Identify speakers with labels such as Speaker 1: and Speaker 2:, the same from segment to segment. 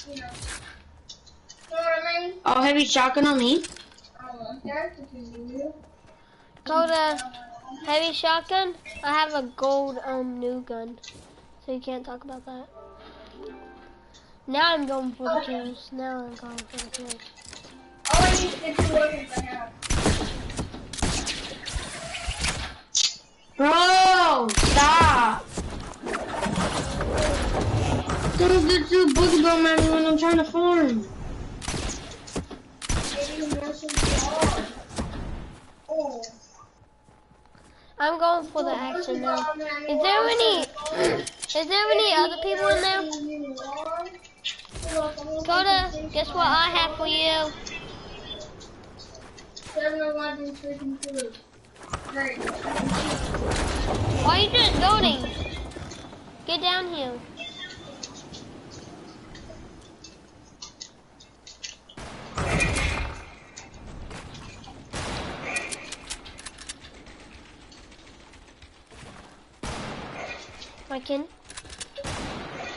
Speaker 1: you know what I mean?
Speaker 2: Oh, heavy shotgun on me.
Speaker 1: I don't want that because you.
Speaker 3: Coda, heavy shotgun. I have a gold new gun, so you can't talk about that. Now I'm going for the kills. Now I'm going for the kills.
Speaker 1: All I need to get 2 weapons I have.
Speaker 2: Bro, stop. Don't get too boogie bomb at me when I'm trying to farm.
Speaker 1: Oh.
Speaker 3: I'm going for the action now. Is there any other people in there? Coda, guess what I have for you?
Speaker 1: 7-Eleven freaking food. Great.
Speaker 3: Why are you just loading? Get down here. My kin.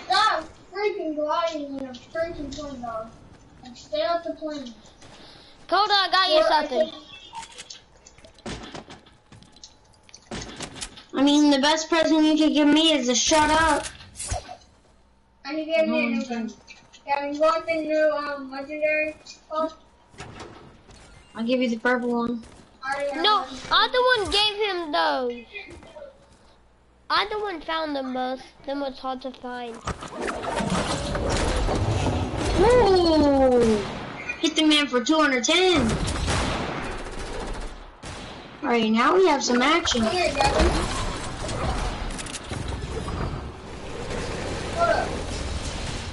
Speaker 1: Stop freaking gliding in a freaking plane, dog. And stay off the plane.
Speaker 3: Coda, I got you something.
Speaker 2: I mean, the best present you could give me is to shut up.
Speaker 1: I need to get me a new gun. Gavin, you want the new legendary phone?
Speaker 2: I'll give you the purple one.
Speaker 3: No, I'm the one gave him those. I'm the one found them most. Them was hard to find.
Speaker 2: Ooh! Hit the man for 210. Alright, now we have some action.
Speaker 1: Come here, Gavin. Hold up.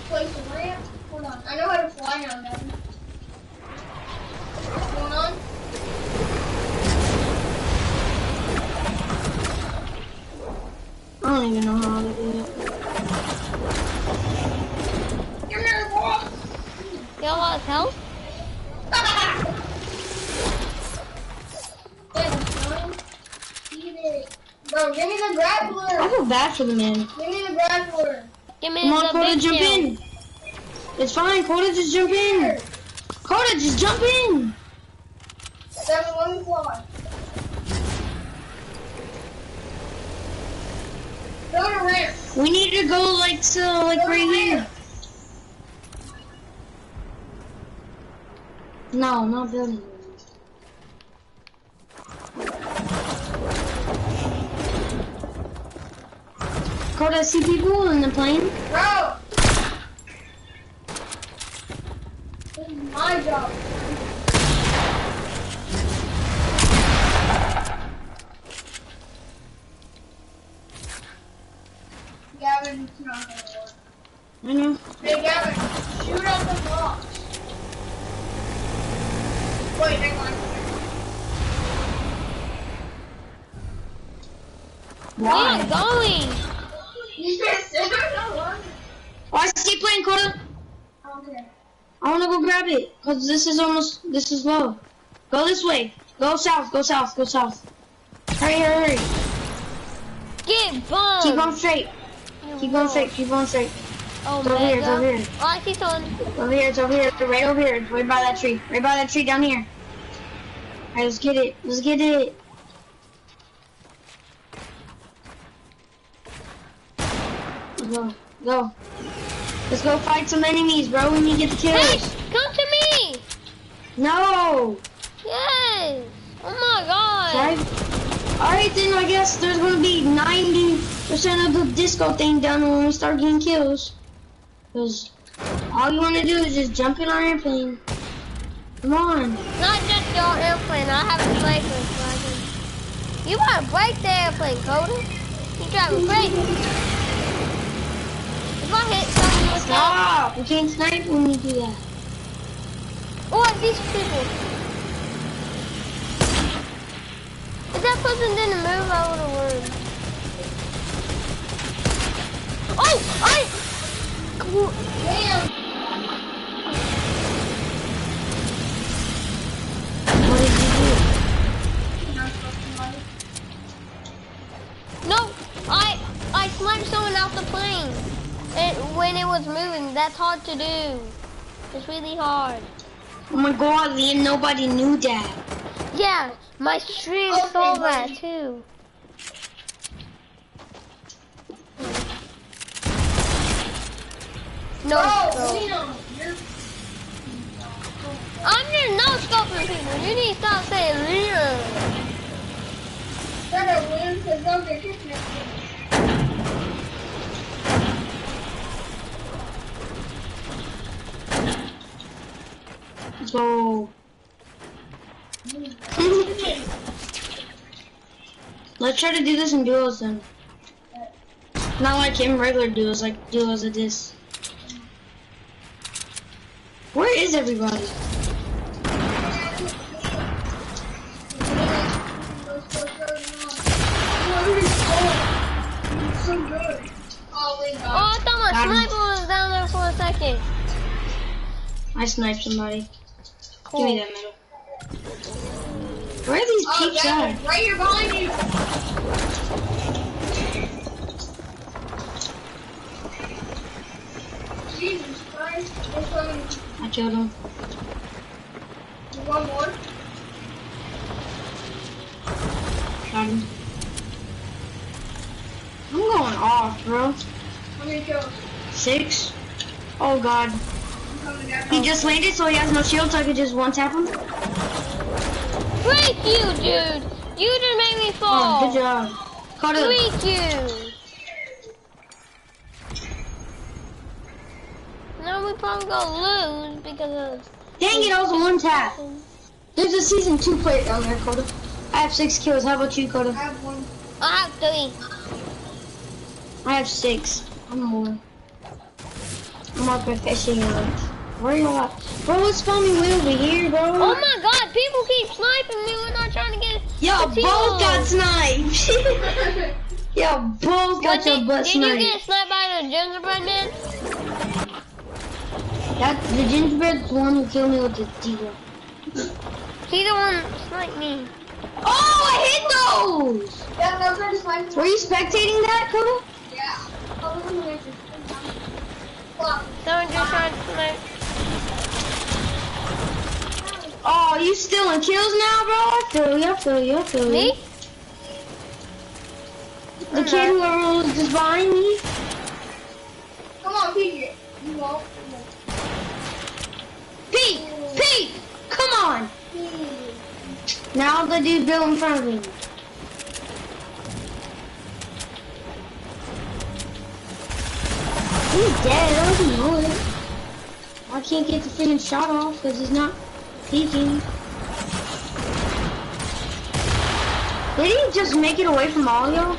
Speaker 1: Place a ramp. Hold on. I know how to fly now, Gavin. What's going on?
Speaker 2: I don't even know how to do it.
Speaker 1: Come here, boy.
Speaker 3: You got a lot of health?
Speaker 1: Bro, give me the grappler.
Speaker 2: I feel bad for the man.
Speaker 1: Give me the grappler.
Speaker 3: Give me
Speaker 2: Come on,
Speaker 3: the
Speaker 2: Coda,
Speaker 3: big
Speaker 2: jump
Speaker 3: kill.
Speaker 2: in. It's fine, Coda, just jump in. Coda, just jump in.
Speaker 1: 7, let me fly. Go to ramp.
Speaker 2: We need to go like right here. No, not building. Coda, I see people in the plane.
Speaker 1: Bro. This is my job. Gavin, it's not gonna work.
Speaker 2: I know.
Speaker 1: Hey, Gavin, shoot up the blocks. Wait, hang on.
Speaker 3: Where are you going?
Speaker 1: You just said no.
Speaker 2: Oh, I see plane, Coda.
Speaker 1: Okay.
Speaker 2: I wanna go grab it, cause this is low. Go this way. Go south, go south, go south. Hurry, hurry, hurry.
Speaker 3: Get bombed.
Speaker 2: Keep on straight. Keep going straight, keep going straight.
Speaker 3: Oh,
Speaker 2: It's over here, it's
Speaker 3: mega.
Speaker 2: over here.
Speaker 3: Oh, I see someone.
Speaker 2: It's over here, it's over here, right over here. Right by that tree. Right by that tree down here. Alright, let's get it. Let's get it. Let's go. Go. Let's go fight some enemies, bro. We need to get the kills.
Speaker 3: Hey, come to me.
Speaker 2: No!
Speaker 3: Yes. Oh my god.
Speaker 2: Alright then, I guess there's gonna be 90% of the disco thing done when we start getting kills. Cause all you wanna do is just jump in our airplane. Come on.
Speaker 3: Not just your airplane. I have a sniper so I can... You wanna break the airplane, Coda? You driving crazy. If I hit someone with that...
Speaker 2: Stop! We can't snipe when you do that.
Speaker 3: Oh, these people. If that person didn't move, I would have won. Oh!
Speaker 1: Damn.
Speaker 2: What did you
Speaker 3: No! I sniped someone out the plane. And when it was moving, That's hard to do. It's really hard.
Speaker 2: Oh my god, Liam, nobody knew that.
Speaker 3: Yeah, my stream saw that too. No scope. I'm just no scoping people. You need to stop saying Liam.
Speaker 1: Shut up, Liam, because they'll get kicked next week.
Speaker 2: Let's go. Let's try to do this in duos then. Not like in regular duos, like duos of this. Where is everybody?
Speaker 3: Oh, I thought my sniper was down there for a second.
Speaker 2: I sniped somebody.
Speaker 3: Cool.
Speaker 2: Give me that medal. Where are these peeps at?
Speaker 1: Right here behind you. Jesus Christ.
Speaker 2: I killed him.
Speaker 1: One more.
Speaker 2: Shot him. I'm going off, bro.
Speaker 1: How many kills?
Speaker 2: 6. Oh god.
Speaker 1: I'm coming down.
Speaker 2: He just landed, so he has no shield, so I could just one-tap him.
Speaker 3: Freak you, dude. You just made me
Speaker 2: Oh,
Speaker 3: fall.
Speaker 2: good job. Caught him.
Speaker 3: Freak you. Now we probably gonna lose because of...
Speaker 2: Dang it, I was a one-tap. There's a season 2 player down there, Coda. I have 6 kills. How about you, Coda?
Speaker 1: I have one.
Speaker 3: I have 3.
Speaker 2: I have 6. I'm more. I'm up at fishing. Where you at? Bro, what's spawning way over here, bro?
Speaker 3: Oh my god, people keep sniping me when I'm trying to get...
Speaker 2: Yo, both got sniped. Yo, both got your butt
Speaker 3: Did
Speaker 2: sniped.
Speaker 3: you get sniped by the gingerbread man?
Speaker 2: That's the gingerbread's the one who killed me with the deagle.
Speaker 3: He the one that sniped me.
Speaker 2: Oh, I hit those!
Speaker 1: Yeah, those are just my.
Speaker 2: Were you spectating that, Coda?
Speaker 1: Yeah.
Speaker 3: Someone just tried to snipe.
Speaker 2: Oh, you stealing kills now, bro? I feel you.
Speaker 3: Me?
Speaker 2: The kid who was just behind me?
Speaker 1: Come on, PJ. You won't.
Speaker 2: Pete! Come on! Now the dude built in front of me. He's dead, I don't know it. I can't get the freaking shot off because he's not peeking. Did he just make it away from all y'all?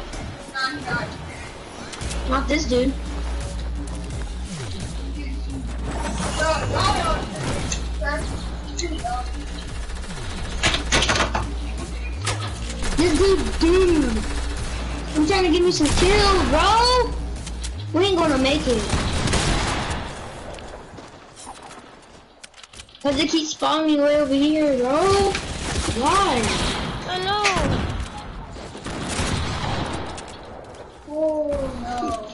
Speaker 2: Not this dude. This dude. I'm trying to give me some kills, bro. We ain't gonna make it. Cause they keep spawning me way over here, bro. Why?
Speaker 3: I know.
Speaker 1: Oh no.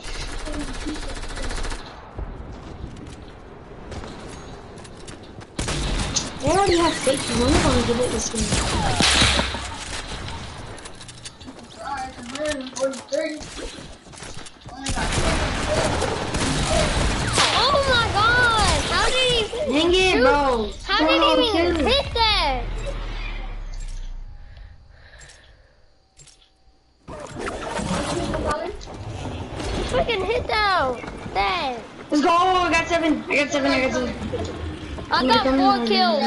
Speaker 2: They already have fake ones. I'm gonna give it this game.
Speaker 3: Oh my god! How did he...
Speaker 2: Dang it, bro.
Speaker 3: How did he even hit that? Freaking hit that.
Speaker 2: Let's go. I got 7.
Speaker 3: I got 4 kills.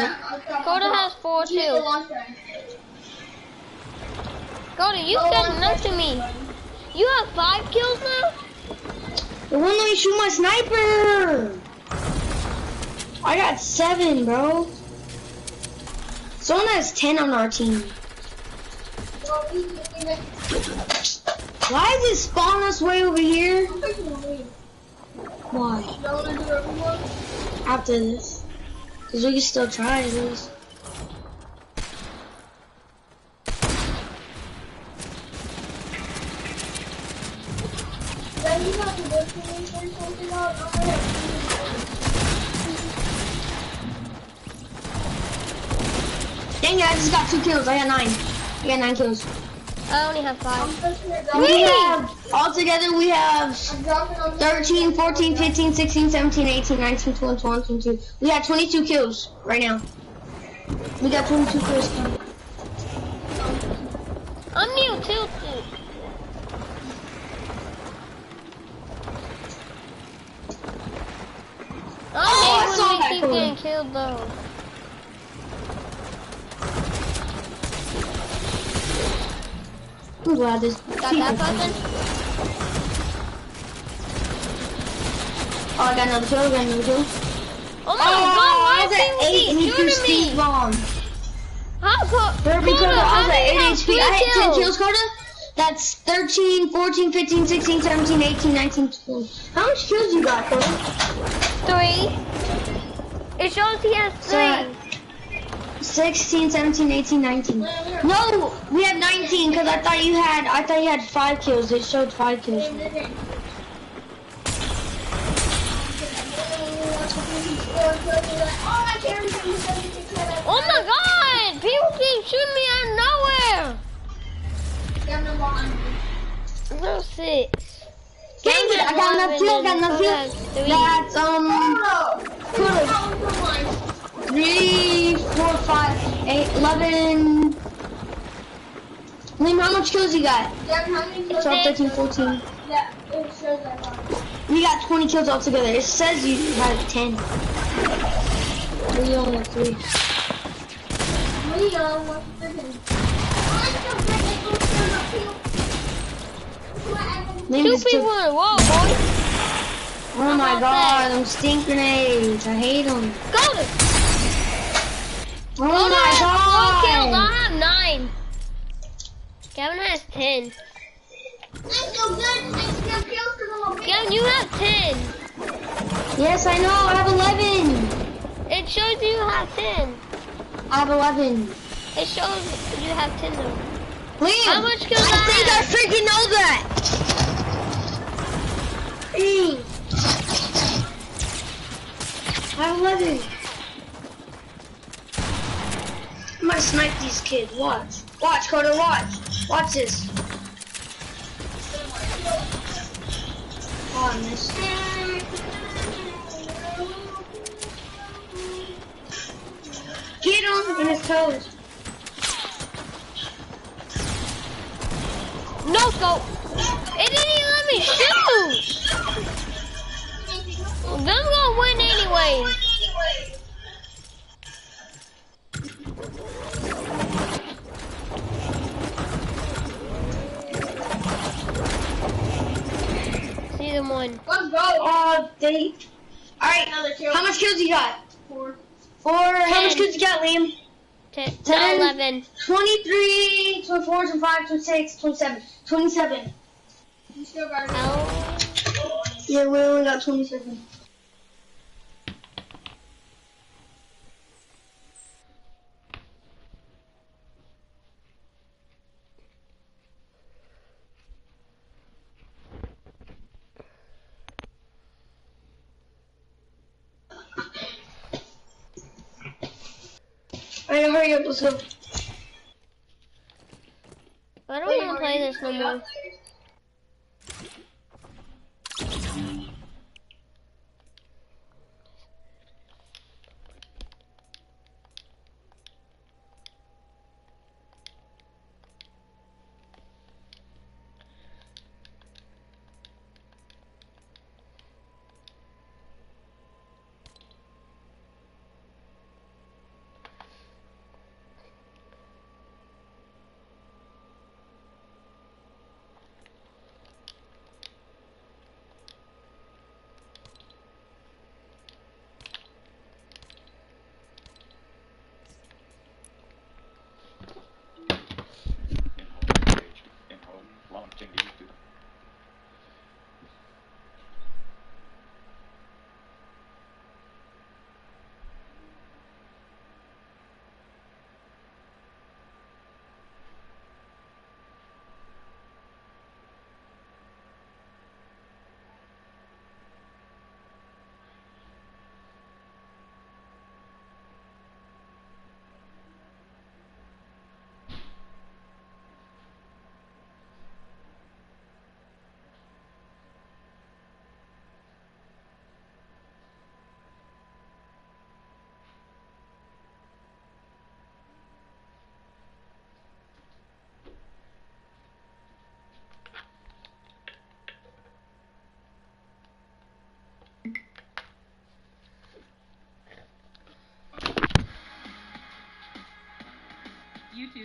Speaker 3: Coda has 4 too. Coda, you said nothing to me. You have 5 kills now?
Speaker 2: It won't let me shoot my sniper. I got 7, bro. Someone has 10 on our team. Why does it spawn us way over here? Why? After this. Because we can still try at least. Dang it, I just got 2 kills. I got 9. I got 9 kills.
Speaker 3: I only have 5.
Speaker 2: We have, altogether, we have 13, 14, 15, 16, 17, 18, 19, 20, 21, 22. We have 22 kills right now. We got 22 kills.
Speaker 3: I'm new tilted. I hate when we keep getting killed though.
Speaker 2: I'm glad this.
Speaker 3: Got that person?
Speaker 2: Oh, I got another kill.
Speaker 3: Oh my god, why
Speaker 2: I was at 8 and he threw speed
Speaker 3: me?
Speaker 2: bomb.
Speaker 3: How could
Speaker 2: Because I was at 8 HP. I had 10
Speaker 3: kills?
Speaker 2: kills, Carter. That's 13, 14, 15, 16, 17, 18, 19, 20. How much kills you got, Carter?
Speaker 3: 3. It shows he has 3.
Speaker 2: 16, 17, 18, 19. No, we have 19 because I thought you had 5 kills. It showed 5 kills.
Speaker 3: Oh my god! People keep shooting me out of nowhere! No 6.
Speaker 2: Dang it, I got enough kills, That's, 3, 4, 5, 8, 11. Liam, how much kills you got? 12, 13, 14.
Speaker 1: Yeah, it shows that one.
Speaker 2: We got 20 kills altogether. It says you had 10. We only have 3.
Speaker 1: Leo, what's freaking?
Speaker 3: Two people in a wall, boy.
Speaker 2: Oh my god, them stink grenades. I hate them.
Speaker 3: Got it.
Speaker 2: Oh my god.
Speaker 3: 4 kills. I have 9. Gavin has 10. Gavin, you have 10.
Speaker 2: Yes, I know. I have 11.
Speaker 3: It shows you have 10.
Speaker 2: I have 11.
Speaker 3: It shows you have 10 though.
Speaker 2: Liam,
Speaker 3: How much kills
Speaker 2: I think I freaking know that. I have 11. I'm gonna snipe these kids. Watch. Watch, Carter, watch. Watch this. Oh, I missed. Get him in his toes.
Speaker 3: No scope. It didn't even let me shoot. Them gonna win anyway. See them one.
Speaker 1: Let's go.
Speaker 2: They. Alright, how much kills you got?
Speaker 1: 4.
Speaker 2: 4. How much kills you got, Liam?
Speaker 3: 10,
Speaker 2: 10,
Speaker 3: 11.
Speaker 2: 23, 24, 25, 26, 27. 27.
Speaker 1: You still got it.
Speaker 2: Yeah, we only got 27. Alright, hurry up, let's go.
Speaker 3: I don't want to play this no more.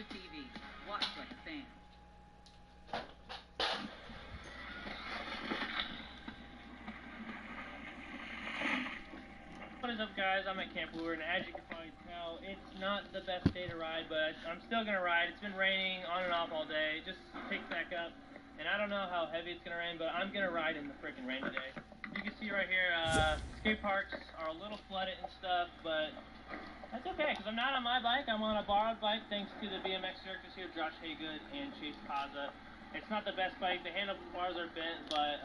Speaker 4: new TV. Watch like a fan.
Speaker 5: What is up, guys? I'm at Camp Lure, and as you can probably tell, it's not the best day to ride, but I'm still gonna ride. It's been raining on and off all day. It just picked back up, and I don't know how heavy it's gonna rain, but I'm gonna ride in the freaking rain today. You can see right here, skate parks are a little flooded and stuff, but that's okay, because I'm not on my bike. I'm on a borrowed bike, thanks to the BMX directors here, Josh Haygood and Chase Kaza. It's not the best bike. The handlebars are bent, but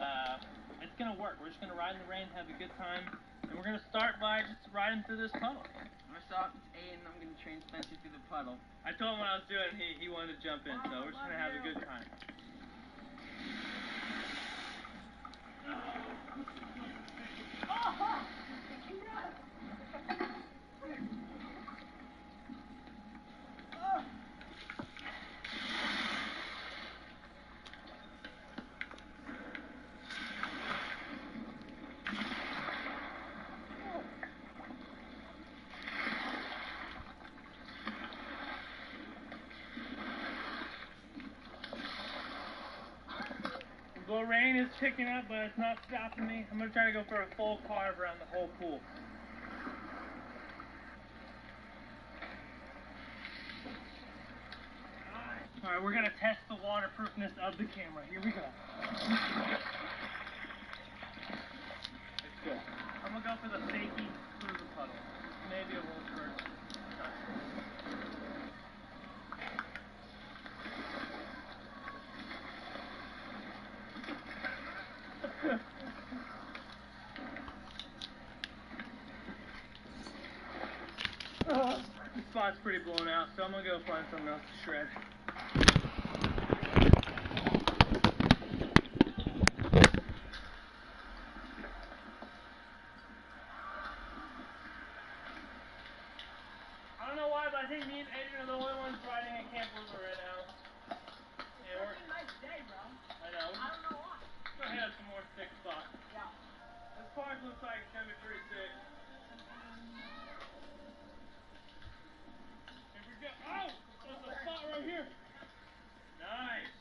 Speaker 5: it's gonna work. We're just gonna ride in the rain, have a good time. And we're going to start by just riding through this puddle.
Speaker 4: What's up? It's Aiden. I'm going to train Spencer through the puddle.
Speaker 5: I told him what I was doing. He wanted to jump in, so we're just going to have a good time. The rain is picking up, but it's not stopping me. I'm going to try to go for a full carve around the whole pool. Alright, we're going to test the waterproofness of the camera. Here we go. It's good. I'm going to go for the fakie through the puddle. Maybe a little further. The spot's pretty blown out, so I'm gonna go find something else to shred. I don't know why, but I think me and Adrian are the only ones riding at Camp Lure right now. Yeah, we're... It's a nice day, bro. I know. I don't know why. Go ahead, some more thick spots. Yeah. This park looks like it's gonna be pretty thick. Here we go. Oh! There's a spot right here. Nice.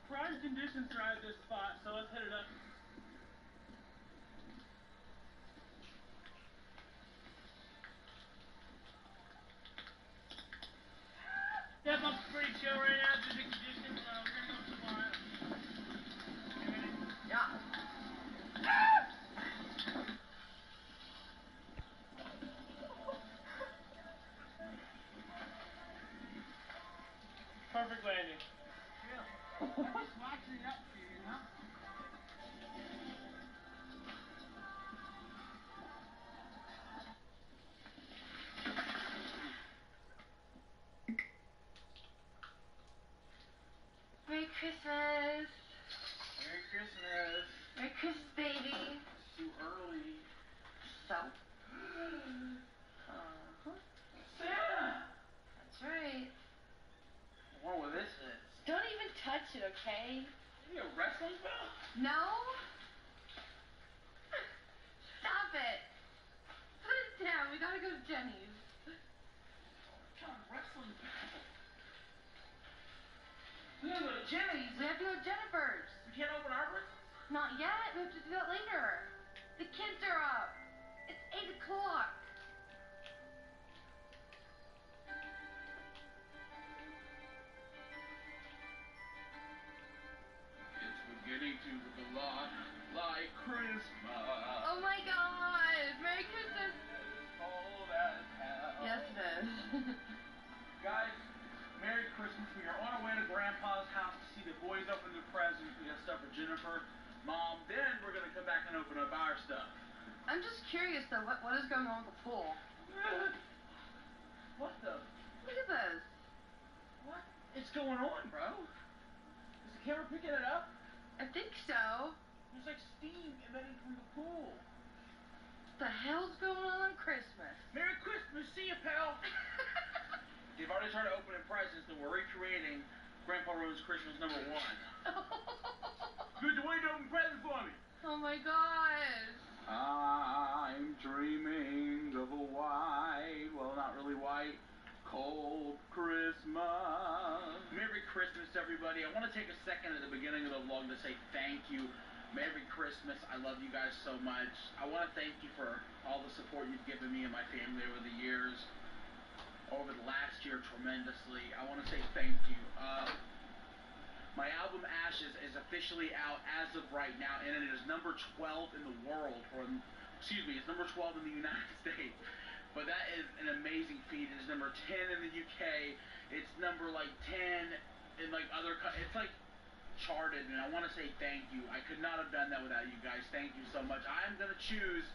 Speaker 5: Prime conditions to ride this spot, so let's hit it up. Step up's pretty chill right now due to conditions. We're gonna go tomorrow. You ready?
Speaker 4: Yeah.
Speaker 5: Perfect landing.
Speaker 4: Yeah. I'm just watching it up for you, you know?
Speaker 6: Merry Christmas!
Speaker 5: Merry Christmas.
Speaker 6: Merry Christmas, baby!
Speaker 5: It's too early.
Speaker 6: So?
Speaker 5: Santa!
Speaker 6: That's right.
Speaker 5: Whoa, this is.
Speaker 6: Don't even touch it, okay?
Speaker 5: You a wrestling belt?
Speaker 6: No? Stop it! Put it down, we gotta go to Jenny's.
Speaker 5: What kind of wrestling belt? We gotta go to Jenny's.
Speaker 6: We have to go to Jennifer's.
Speaker 5: We can't open our presents?
Speaker 6: Not yet, we have to do that later. The kids are up. It's 8 o'clock.
Speaker 7: It's beginning to look a lot like Christmas.
Speaker 6: Oh my god! Merry Christmas!
Speaker 7: It's cold as hell.
Speaker 6: Yes, it is.
Speaker 7: Guys, Merry Christmas. We are on our way to Grandpa's house to see the boys open their presents. We got stuff for Jennifer, Mom. Then we're going to come back and open up our stuff.
Speaker 6: I'm just curious though, what is going on with the pool?
Speaker 7: What the?
Speaker 6: Look at this.
Speaker 7: What is going on, bro? Is the camera picking it up?
Speaker 6: I think so.
Speaker 7: There's like steam emitting from the pool.
Speaker 6: What the hell's going on Christmas?
Speaker 7: Merry Christmas. See you, pal. They've already started opening presents, and we're recreating Grandpa Rose's Christmas #1. Good to wait to open presents for me.
Speaker 6: Oh my gosh.
Speaker 7: I'm dreaming of a white, well, not really white, cold Christmas. Christmas. I love you guys so much. I want to thank you for all the support you've given me and my family over the years. Over the last year, tremendously. I want to say thank you. My album Ashes is officially out as of right now, and it is number 12 in the world. It's number 12 in the United States. But that is an amazing feat. It is number 10 in the UK. It's number like 10 in like other it's like charted, and I want to say thank you. I could not have done that without you guys. Thank you so much. I am going to choose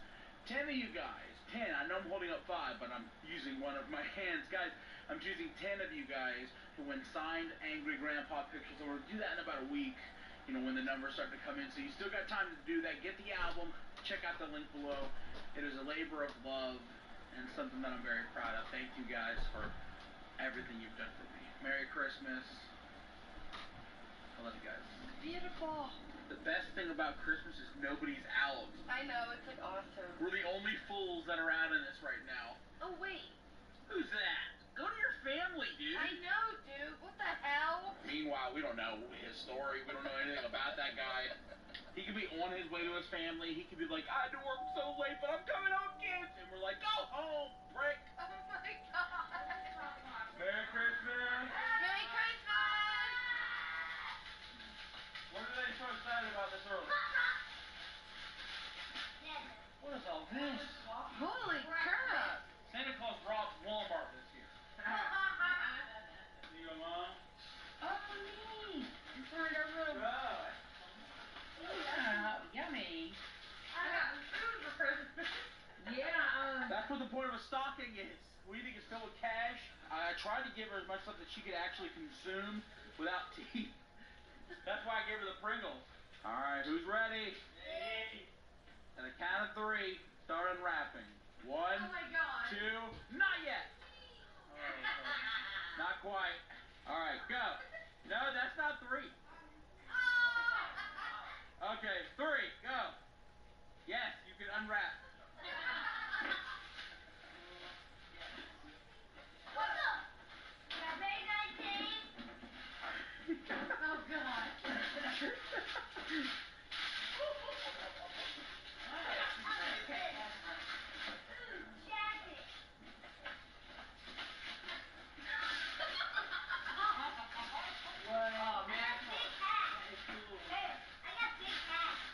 Speaker 7: 10 of you guys. 10. I know I'm holding up 5, but I'm using one of my hands. Guys, I'm choosing 10 of you guys who win signed Angry Grandpa pictures. And we're going to do that in about a week, you know, when the numbers start to come in. So you still got time to do that. Get the album. Check out the link below. It is a labor of love and something that I'm very proud of. Thank you guys for everything you've done for me. Merry Christmas. I love you guys.
Speaker 6: Beautiful.
Speaker 7: The best thing about Christmas is nobody's out.
Speaker 6: I know, it's like awesome.
Speaker 7: We're the only fools that are out in this right now.
Speaker 6: Oh, wait.
Speaker 7: Who's that? Go to your family, dude.
Speaker 6: I know, dude. What the hell?
Speaker 7: Meanwhile, we don't know his story. We don't know anything about that guy. He could be on his way to his family. He could be like, I had to work so late, but I'm coming home, kids. And we're like, go home, prick.
Speaker 6: Oh, my God.
Speaker 5: Merry Christmas.
Speaker 6: Merry Christmas!
Speaker 5: What are they so excited about this early? What is all this?
Speaker 6: Holy crap!
Speaker 5: Santa Claus robbed Walmart this year. See you, Mom?
Speaker 6: Oh, neat. You turned our room.
Speaker 5: Good.
Speaker 6: Yeah, yummy. I got food for Christmas. Yeah,
Speaker 7: That's what the point of a stocking is. We think it's filled with cash. I tried to give her as much stuff that she could actually consume without teeth. That's why I gave her the Pringles. All right, who's ready?
Speaker 5: Me.
Speaker 7: At a count of 3, start unwrapping. 1,
Speaker 6: oh my God.
Speaker 7: 2, not yet. Not quite. All right, go. No, that's not 3. Okay, 3, go. Yes, you can unwrap.
Speaker 6: What's up? Oh, God.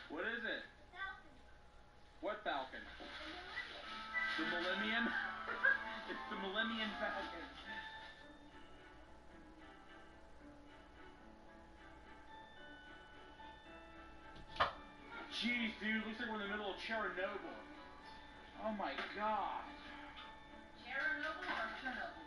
Speaker 7: What is it? What Falcon? The Millennium? It's the Millennium Falcon. Jeez, dude, looks like we're in the middle of Chernobyl. Oh my God.
Speaker 6: Chernobyl or Chernobyl?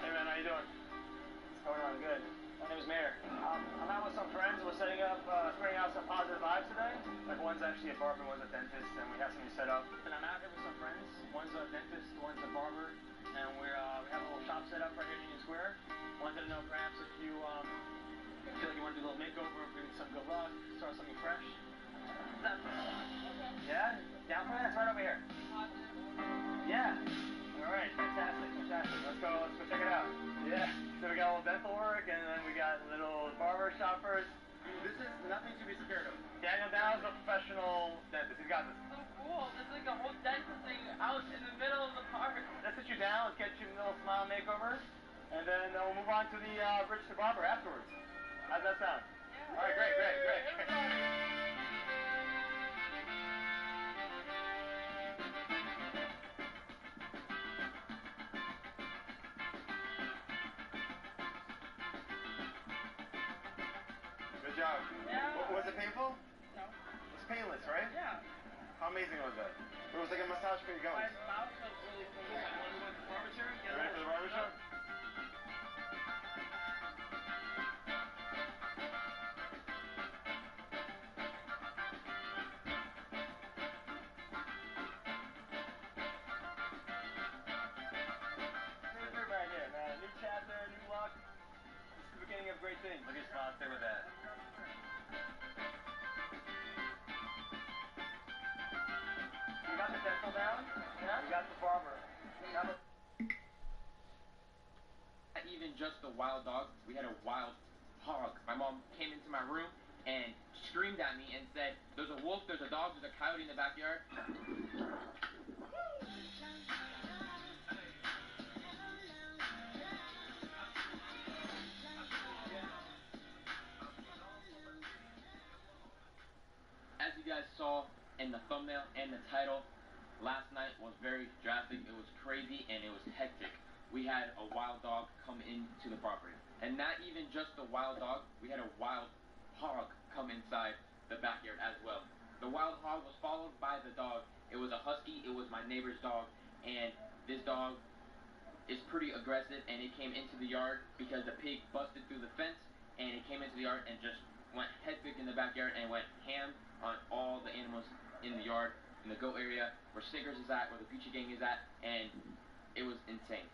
Speaker 8: Hey man, how you doing? It's going on good. My name is Mayor. I'm out with some friends. We're setting up, spreading out some positive vibes today. Like one's actually a barber, one's a dentist, and we have something set up. And I'm out here with some friends. One's a dentist, one's a barber, and we have a little shop set up right here in Union Square. Wanted to know perhaps if you feel like you want to do a little makeover, bring some good luck, start something fresh. Yeah? Down for that? It's right over here. Yeah. All right, fantastic. Let's go check it out. Yeah. So we got a little dental work, and then we got little barber shoppers. This is nothing to be scared of. Daniel Dow's a professional dentist. He's got this.
Speaker 6: So cool. There's like a whole dentist thing out in the middle of the park.
Speaker 8: Let's sit you down. Let's get you a little smile makeover, and then we'll move on to the bridge to barber afterwards. How's that sound?
Speaker 6: Yeah.
Speaker 8: All right, great. Good job.
Speaker 6: Yeah.
Speaker 8: Was it painful?
Speaker 6: No.
Speaker 8: It was painless, right?
Speaker 6: Yeah.
Speaker 8: How amazing was that? It was like a massage for your
Speaker 6: My
Speaker 8: gums.
Speaker 6: mouth felt really cool. I want to go to the barber chair.
Speaker 8: You ready for the barber shop? Right here, man. New chapter, new luck. got the barber. Now
Speaker 9: Not even just the wild dog, we had a wild hog. My mom came into my room and screamed at me and said, "There's a wolf, there's a dog, there's a coyote in the backyard." As you guys saw in the thumbnail and the title, last night was very drastic. It was crazy and it was hectic. We had a wild dog come into the property. And not even just the wild dog, we had a wild hog come inside the backyard as well. The wild hog was followed by the dog. It was a husky, it was my neighbor's dog, and this dog is pretty aggressive, and it came into the yard because the pig busted through the fence, and it came into the yard and just went hectic in the backyard and went ham on all the animals in the yard, in the goat area, where Snickers is at, where the Gucci gang is at, and it was insane.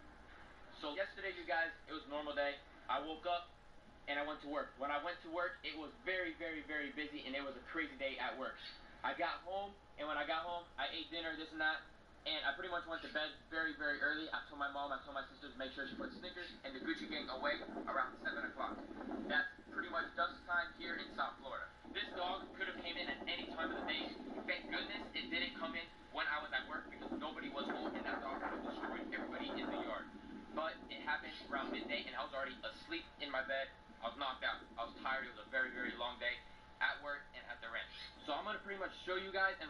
Speaker 9: So yesterday, you guys, it was a normal day. I woke up and I went to work. When I went to work, it was very, very, very busy, and it was a crazy day at work. I got home, and when I got home, I ate dinner, this and that, and I pretty much went to bed very, very early. I told my mom, I told my sisters to make sure she put Snickers and the Gucci gang away around 7 o'clock. That's pretty much dusk time here in South Florida. This dog could have came in at any time of the day. Thank goodness it didn't come in when I was at work because nobody was home, and that dog could have destroyed everybody in the yard. But it happened around midday, and I was already asleep in my bed. I was knocked out. I was tired. It was a very, very long day at work and at the ranch. So I'm going to pretty much show you guys and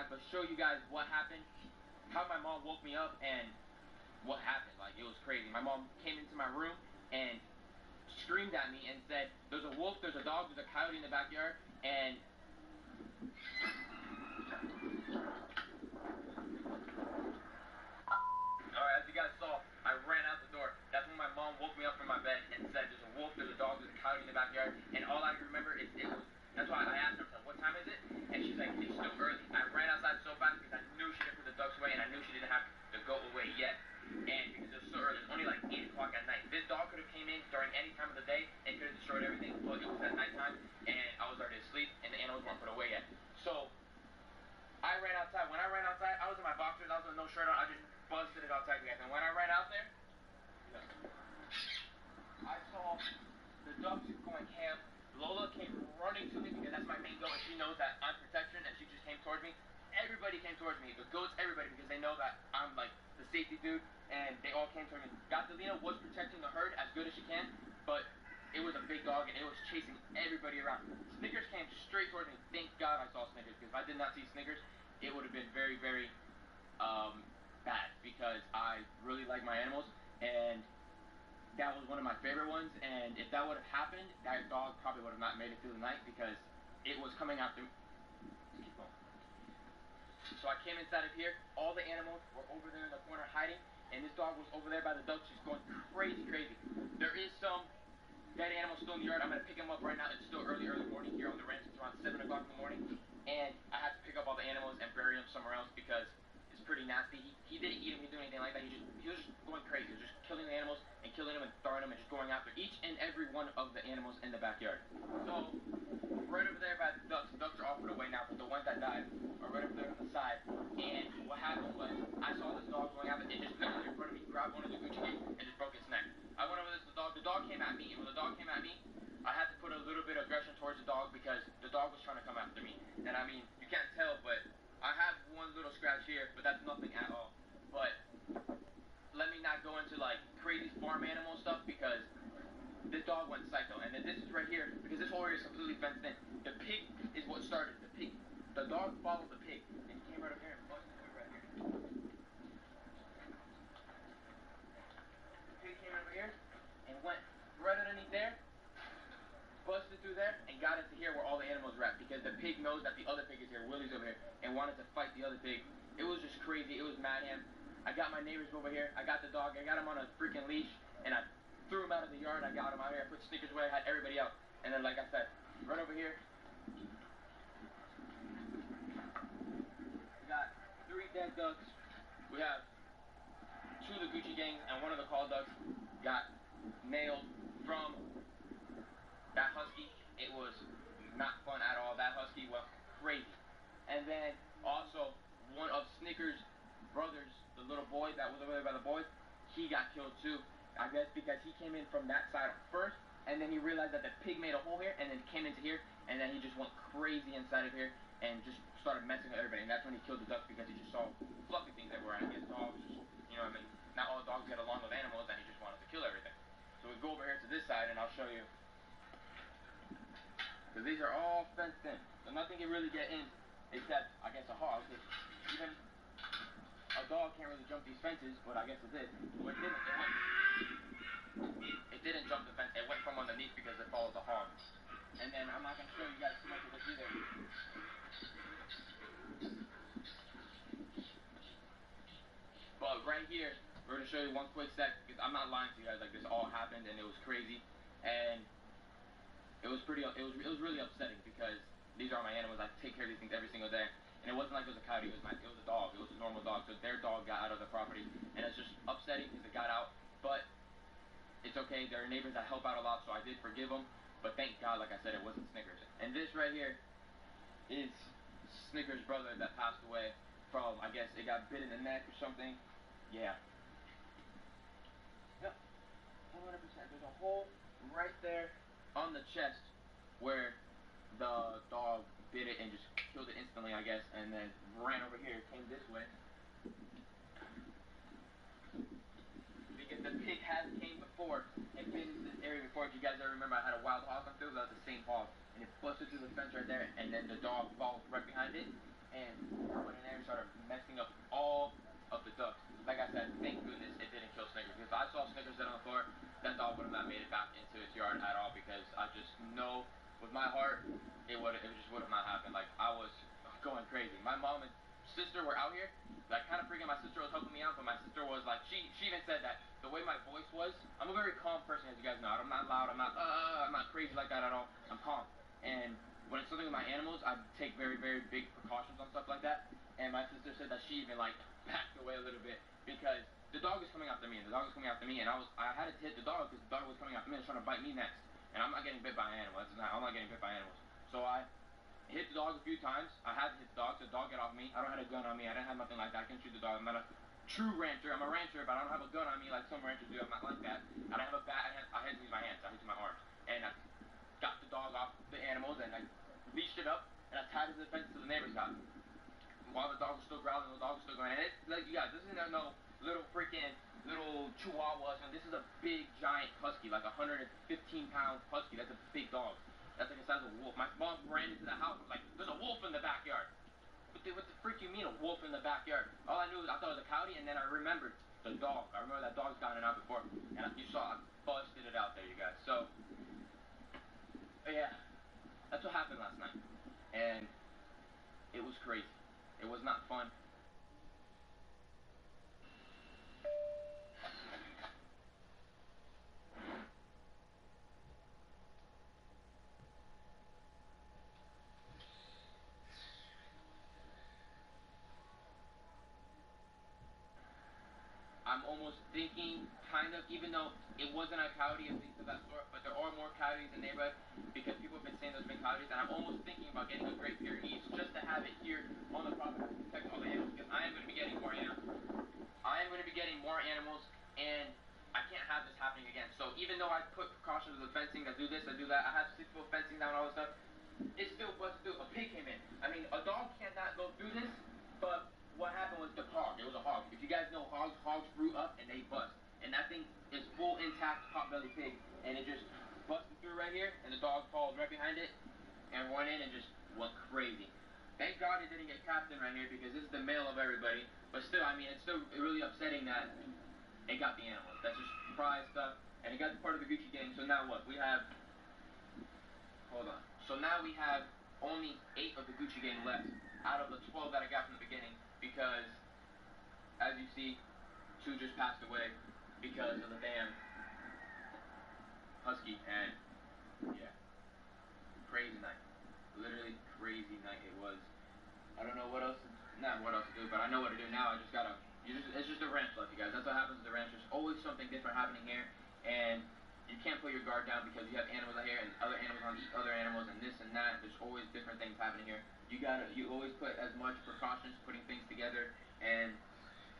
Speaker 9: but show you guys what happened, how my mom woke me up, and what happened. Like, it was crazy. My mom came into my room and screamed at me and said, "There's a wolf, there's a dog, there's a coyote in the backyard," and alright, as you guys saw, I ran out the door. That's when my mom woke me up from my bed and said, "There's a wolf, there's a dog, there's a coyote in the backyard," and all I remember is it was, that's why I asked her, "What time is it?" And she's like, "It's still early." I ran outside so fast because I knew she didn't put the ducks away, and I knew she didn't have the goat away yet. And because it was so early, it was only like 8 o'clock at night. This dog could have came in during any time of the day and could have destroyed everything, but it was at nighttime, and I was already asleep, and the animals weren't put away yet. So I ran outside. When I ran outside, I was in my boxers, I was with no shirt on, I just busted it outside, guys. And when I ran out there, I saw the ducks going ham. Lola came running to me because that's my main goat, and she knows that I'm protection, and she just came towards me. Everybody came towards me, the goats, everybody, because they know that I'm like the safety dude, and they all came towards me. Gasolina was protecting the herd as good as she can, but it was a big dog, and it was chasing everybody around. Snickers came straight towards me. Thank God I saw Snickers, because if I did not see Snickers, it would have been very, very bad, because I really like my animals, and that was one of my favorite ones, and if that would have happened, that dog probably would have not made it through the night, because it was coming after me. Keep going. So I came inside of here, all the animals were over there in the corner hiding, and this dog was over there by the ducks just going crazy, crazy. There is some dead animals still in the yard. I'm going to pick them up right now. It's still early, early morning here on the ranch. It's around 7 o'clock in the morning, and I had to pick up all the animals and bury them somewhere else because it's pretty nasty. He didn't eat them, he didn't do anything like that. He was just going crazy. He was just killing the animals and killing them and throwing them and just going after each and every one of the animals in the backyard. So right over there by the ducks are all put away now, but the ones that died are right over there on the side. And what happened was, I saw this dog going after it, just literally in front of me, grabbed one of the Gucci gang and just broke its neck. I went over this, the dog came at me, and when the dog came at me, I had to put a little bit of aggression towards the dog because the dog was trying to come after me. And I mean, you can't tell, but I have one little scratch here, but that's nothing at all. But let me not go into like crazy farm animal stuff because this dog went psycho. And then this is right here, because this whole area is completely fenced in. The pig is what started. The dog followed the pig, and he came right up here and busted through right here. The pig came over here and went right underneath there, busted through there, and got into here where all the animals were at, because the pig knows that the other pig is here, Willie's over here, and wanted to fight the other pig. It was just crazy. It was mayhem. I got my neighbors over here. I got the dog. I got him on a freaking leash, and I threw him out of the yard. I got him out here. I put Snickers away. I had everybody out. And then, like I said, right over here, we got 3 dead ducks. We have 2 of the Gucci gangs, and 1 of the call ducks got nailed from that husky. It was not fun at all. That husky went crazy. And then also 1 of Snickers' brothers, the little boy that was over there by the boys, he got killed too. I guess because he came in from that side first, and then he realized that the pig made a hole here, and then came into here, and then he just went crazy inside of here, and just started messing with everybody. And that's when he killed the ducks because he just saw fluffy things everywhere. And I guess dogs just, you know what I mean, not all dogs get along with animals, and he just wanted to kill everything. So we go over here to this side, and I'll show you. Because these are all fenced in, so nothing can really get in except, I guess, a hog. Even a dog can't really jump these fences, but I guess it did. Well, it didn't jump the fence. It went from underneath because it follows the hog. And then I'm not going to show you guys too much of this either. But right here, we're going to show you one quick sec, because I'm not lying to you guys. Like, this all happened, and it was crazy. And it was really upsetting because these are my animals. I take care of these things every single day. And it wasn't like it was a coyote, it was a dog. It was a normal dog. So their dog got out of the property. And it's just upsetting because it got out. But it's okay. There are neighbors that help out a lot, so I did forgive them. But thank God, like I said, it wasn't Snickers. And this right here is Snickers' brother that passed away from, I guess, it got bit in the neck or something. Yeah. Yep. 100%. There's a hole right there on the chest where the dog bit it and just killed it instantly, I guess, and then ran over here, came this way. Because the pig has came before and been in this area before. If you guys ever remember, I had a wild hog come through. That was the same hog, and it busted through the fence right there, and then the dog followed right behind it and went in there and started messing up all of the ducks. Like I said, thank goodness it didn't kill Snickers. If I saw Snickers dead on the floor, that dog would have not made it back into its yard at all, because I just know with my heart it just would have not happened. Like, I was going crazy. My mom and sister were out here, like, kind of freaking. My sister was helping me out, but my sister was like, she even said that the way my voice was, I'm a very calm person, as you guys know. I'm not loud, I'm not crazy like that at all. I'm calm. And when it's something with my animals, I take very, very big precautions on stuff like that. And my sister said that she even, like, backed away a little bit because the dog is coming after me, and I had to hit the dog because the dog was coming after me and was trying to bite me next. And I'm not getting bit by an animal. I'm not getting bit by animals. So I hit the dog a few times. I had to hit the dog, so the dog got off me. I don't have a gun on me. I didn't have nothing like that. I can shoot the dog. I'm not a true rancher. I'm a rancher, but I don't have a gun on me like some ranchers do. I'm not like that. I don't have a bat. I had to use my hands. I had to use my arms. And I got the dog off the animals, and I leashed it up, and I tied it to the fence till the neighbors got it. While the dog was still growling, the dog was still going. And it's like, you guys, this isn't no little chihuahuas. And this is a big, giant husky, like 115-pound husky. That's a big dog. That's like the size of a wolf. My mom ran into the house and was like, there's a wolf in the backyard. What the freak you mean, a wolf in the backyard? All I knew was I thought it was a coyote, and then I remembered the dog. I remember that dog's gotten it out before. And you saw I busted it out there, you guys. So, yeah, that's what happened last night. And it was crazy. It was not fun. I'm almost thinking, kind of, even though it wasn't a coyote and things of that sort, but there are more coyotes in the neighborhood because people have been saying there's been coyotes, and I'm almost thinking about getting a Great Pyrenees just to have it here on the property to protect all the animals, because I am going to be getting more animals. I am going to be getting more animals, and I can't have this happening again. So even though I put precautions with the fencing, I do this, I do that, I have 6-foot fencing down, all this stuff, it's still busted through. A pig came in. I mean, a dog cannot go through this, but what happened was the hog. It was a hog. If you guys know hogs grew up and they bust. And that thing is full intact pot-bellied pig. And it just busted through right here, and the dog followed right behind it and went in and just went crazy. Thank God it didn't get Captain right here, because this is the male of everybody. But still, I mean, it's still really upsetting that it got the animals. That's just prize stuff. And it got part of the Gucci gang. So now what? We have... Hold on. So now we have only 8 of the Gucci gang left out of the 12 that I got from the beginning, because, as you see, 2 just passed away because of the damn husky. And yeah, crazy night. Literally crazy night it was. I don't know what else to do, but I know what to do now. It's just a ranch life, you guys. That's what happens with the ranch. There's always something different happening here, and you can't put your guard down because you have animals out here and other animals on eat other animals and this and that. There's always different things happening here. You always put as much precautions, putting things together, and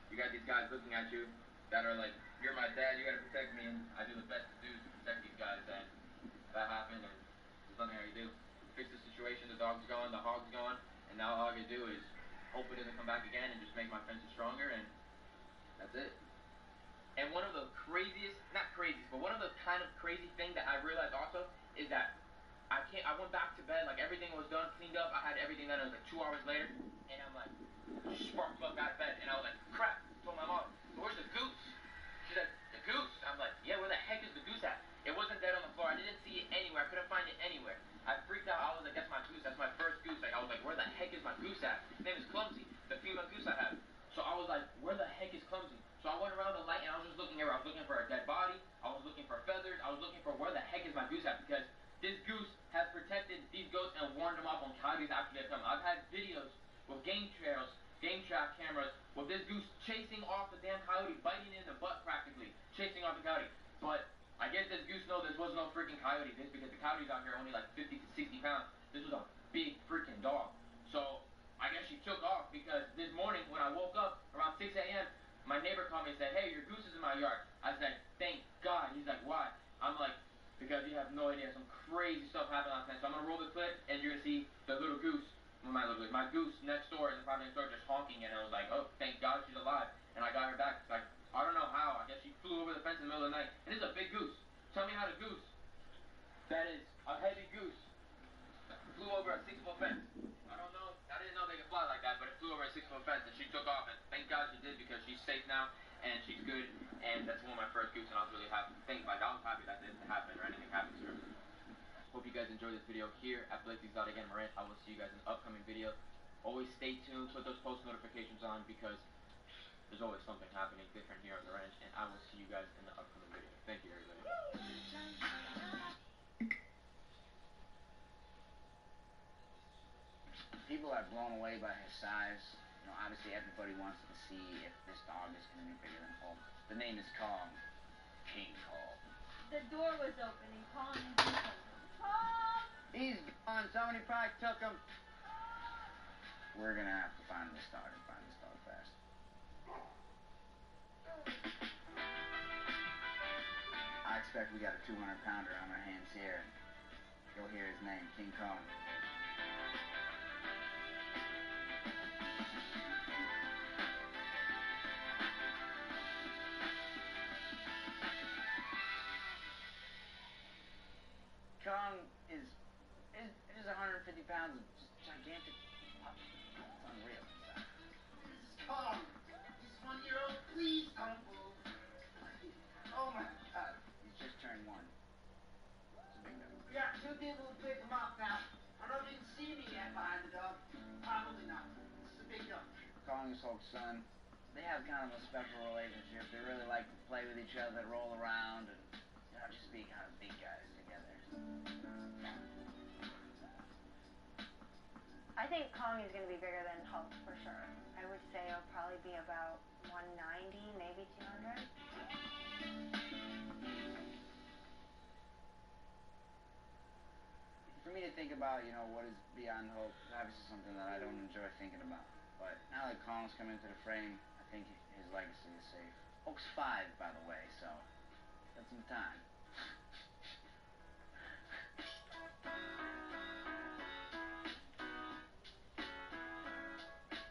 Speaker 9: You got these guys looking at you that are like, you're my dad, you gotta protect me, and I do the best to do to protect these guys, and that happened, and there's nothing I can do. Fix the situation, the dog's gone, the hog's gone, and now all I can do is hope it doesn't come back again and just make my fences stronger, and that's it. And one of the craziest, not craziest, but one of the kind of crazy thing that I realized also is that I went back to bed, like everything was done, cleaned up, I had everything done, it was like 2 hours later, and I'm like, sparked up out of bed, and I was like, crap, told my mom, where's the goose? She's like, the goose? I'm like, yeah, where the heck is the goose at? It wasn't dead on the floor, I didn't see it anywhere, I couldn't find it anywhere. I freaked out, I was like, that's my goose, that's my first goose, like, I was like, where the heck is my goose at? His name is Clumsy, the female goose I have. So I was like, where the heck is Clumsy? So I went around the light and I was just looking everywhere. I was looking for a dead body, I was looking for feathers, I was looking for where the heck is my goose at, because this goose has protected these goats and warned them off on coyotes after they come. I've had videos with game track cameras with this goose chasing off the damn coyote, biting it in the butt practically, chasing off the coyote. But I guess this goose knows this was no freaking coyote, this because the coyotes out here are only like 50 to 60 pounds. This was a big freaking dog. So I guess she took off because this morning when I woke up around 6 a.m., my neighbor called me and said, hey, your goose is in my yard. I said, thank God. He's like, why? I'm like, because you have no idea, some crazy stuff happened last night. So I'm gonna roll the clip and you're gonna see the little goose, well, my goose next door in the property next door just honking, and I was like, oh, thank God she's alive, and I got her back. It's like, I don't know how, I guess she flew over the fence in the middle of the night, and this is a big goose. Tell me how the goose, that is a heavy goose, flew over a 6-foot fence. I didn't know they could fly like that, but it flew over a 6-foot fence, and she took off, and thank God she did, because she's safe now, and she's good, and that's one of my first goose, and I was really happy. I was happy that didn't happen or anything happened to her. Hope you guys enjoyed this video here at Blakely's Again Morant. I will see you guys in an upcoming video. Always stay tuned, put those post notifications on, because there's always something happening different here on the ranch, and I will see you guys in the upcoming video. Thank you, everybody.
Speaker 10: People are blown away by his size. You know, obviously everybody wants to see if this dog is going to be bigger than Hulk. The name is Kong. King Kong.
Speaker 6: The door was open and Kong is missing. Kong!
Speaker 10: He's gone. Somebody probably took him. We're going to have to find this dog and find this dog fast. I expect we got a 200-pounder on our hands here. You'll hear his name, King Kong. Kong is 150 pounds of just gigantic pup. It's unreal.
Speaker 7: Kong, this 1-year-old, please don't move. Oh my God.
Speaker 10: He's just turned 1. It's a big dog.
Speaker 7: Yeah, you people will pick him up now. I don't know if you can see me yet behind the dog. Probably not. This is a big dog.
Speaker 10: Kong is Hulk's son. They have kind of a special relationship. They really like to play with each other, roll around, and just be kind of big guys together.
Speaker 11: I think Kong is going to be bigger than Hulk for sure. I would say he'll probably be about 190, maybe 200.
Speaker 10: For me to think about, what is beyond Hulk, is obviously something that I don't enjoy thinking about. But now that Kong's come into the frame, I think his legacy is safe. Hulk's 5, by the way, so got some time.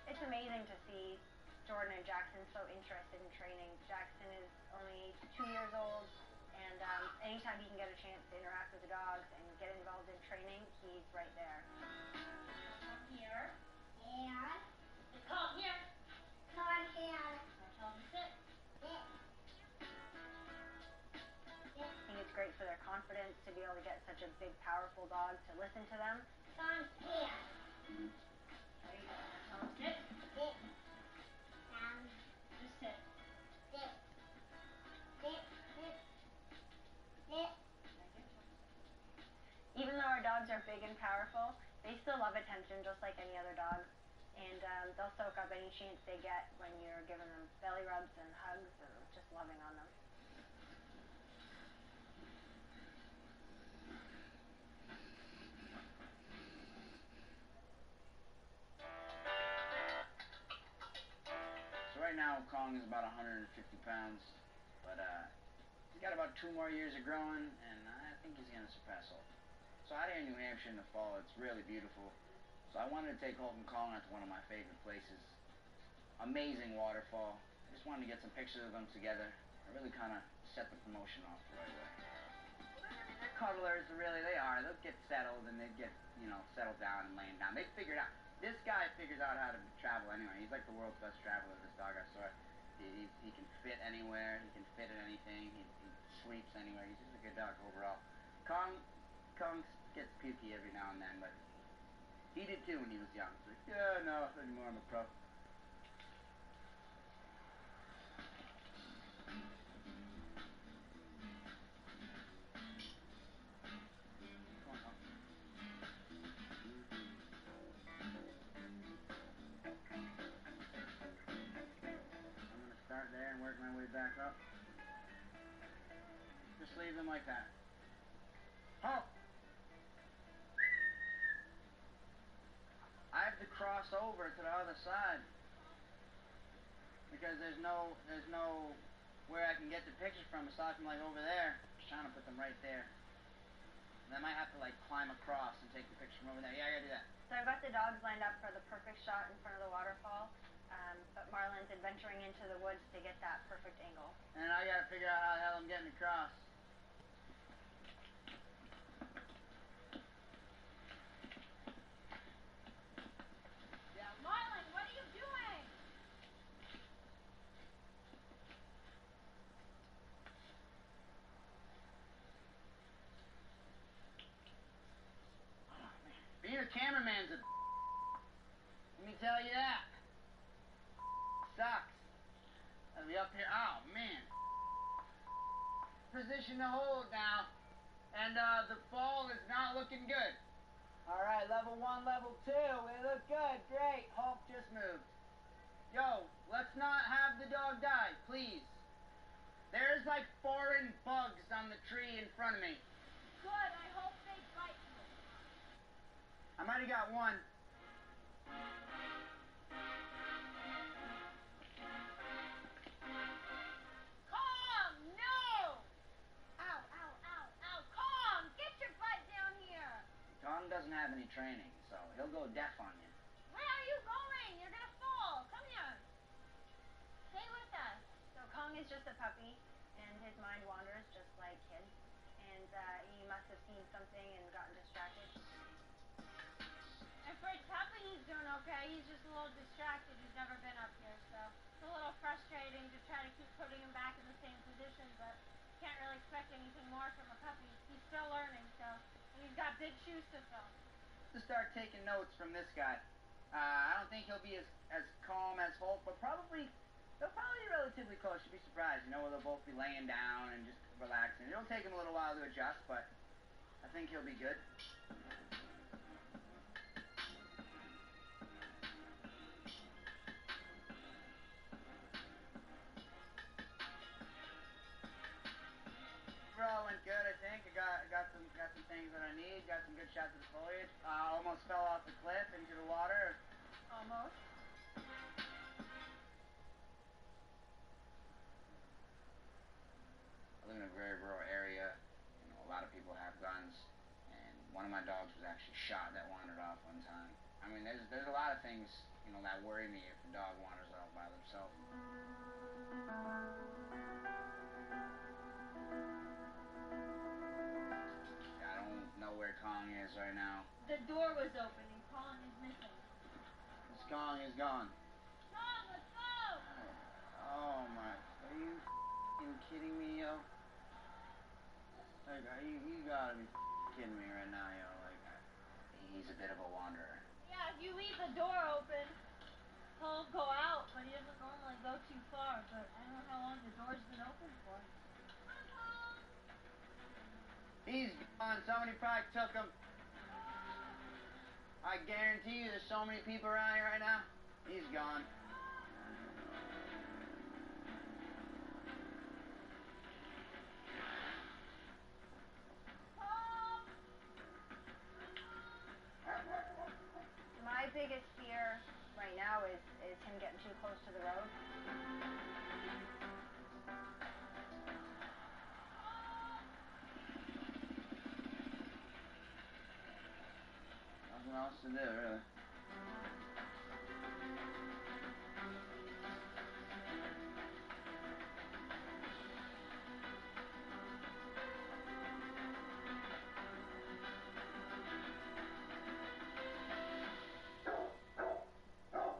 Speaker 11: It's amazing to see Jordan and Jackson so interested in training. Jackson is only 2 years old, and anytime he can get a chance to interact with the dogs and get involved in training, he's right there.
Speaker 1: Come here. And come here. Come here. Now tell him to sit. Sit.
Speaker 11: I think it's great for their confidence to be able to get such a big, powerful dog to listen to them.
Speaker 1: Come here. There you go. Now tell him to sit. Sit. Down. Just sit. Sit. Sit. Sit. Sit.
Speaker 11: Even though our dogs are big and powerful, they still love attention just like any other dog. And they'll soak up any chance they get when you're giving them belly rubs and hugs and just loving on them.
Speaker 10: So right now now Kong is about 150 pounds, but he's got about 2 more years of growing, and I think he's gonna surpass Hulk. So out here in New Hampshire in the fall, it's really beautiful. So I wanted to take Hulk and Kong out to one of my favorite places. Amazing waterfall. I just wanted to get some pictures of them together. It really kind of set the promotion off the right way. I mean, they're cuddlers, really, they are. They'll get settled, and they get, settled down and laying down. They figured out, this guy figures out how to travel anyway. He's like the world's best traveler, this dog I saw. He can fit anywhere, he can fit in anything, he sleeps anywhere. He's just a good dog overall. Kong gets pukey every now and then, but he did too when he was young. So, yeah, no, anymore, I'm a pro. Start there and work my way back up. Just leave them like that. Oh! I have to cross over to the other side because there's no where I can get the pictures from aside from like over there. Just trying to put them right there. And I might have to like climb across and take the picture from over there. Yeah, I gotta do that.
Speaker 11: So I've got the dogs lined up for the perfect shot in front of the waterfall. But Marlon's adventuring into the woods to get that perfect angle.
Speaker 10: And I gotta figure out how the hell I'm getting across.
Speaker 6: Yeah, Marlon, what are you doing?
Speaker 10: Oh, man. Being a cameraman's a let me tell you that. Sucks. I'll be up here. Oh, man. Position to hold now. And the fall is not looking good. All right, level 1, level 2. We look good. Great. Hulk just moved. Yo, let's not have the dog die, please. There's like foreign bugs on the tree in front of me.
Speaker 6: Good, I hope they bite you.
Speaker 10: I might have got one.
Speaker 6: Kong, no! Ow, ow, ow, ow. Kong, get your butt down here.
Speaker 10: Kong doesn't have any training, so he'll go deaf on you.
Speaker 6: Where are you going? You're gonna fall. Come here. Stay with us.
Speaker 11: So Kong is just a puppy, and his mind wanders just like kids. And he must have seen something and gotten distracted.
Speaker 6: And for a puppy, he's doing okay. He's just a little distracted. He's never been up here, so it's a little frustrating to try to keep putting him back in the same position, but can't really expect anything more from a puppy. He's still learning, and he's got big shoes to fill.
Speaker 10: To start taking notes from this guy. I don't think he'll be as calm as Hulk, but they'll probably be relatively close. You'd be surprised, where they'll both be laying down and just relaxing. It'll take him a little while to adjust, but I think he'll be good. Overall went good, I think. I got some things that I need. Got some good shots of the foliage. Almost fell off the cliff into the water.
Speaker 6: Almost.
Speaker 10: I live in a very rural area. A lot of people have guns, and one of my dogs was actually shot that wandered off one time. I mean, there's a lot of things, that worry me if a dog wanders off by themselves. I don't know where Kong is right now.
Speaker 6: The door was open and Kong is missing.
Speaker 10: This Kong is gone.
Speaker 6: Kong, let's go!
Speaker 10: Oh my, are you kidding me, yo? Like, you gotta be kidding me right now, yo. Like, he's a bit of a wanderer.
Speaker 6: Yeah, if you leave the door open, he'll go out, but he doesn't normally go too far. But I don't know how long the door's been open for.
Speaker 10: He's gone. Somebody probably took him. I guarantee you there's so many people around here right now. He's gone.
Speaker 11: My biggest fear right now is him getting too close to the road.
Speaker 10: Nothing else to do, really.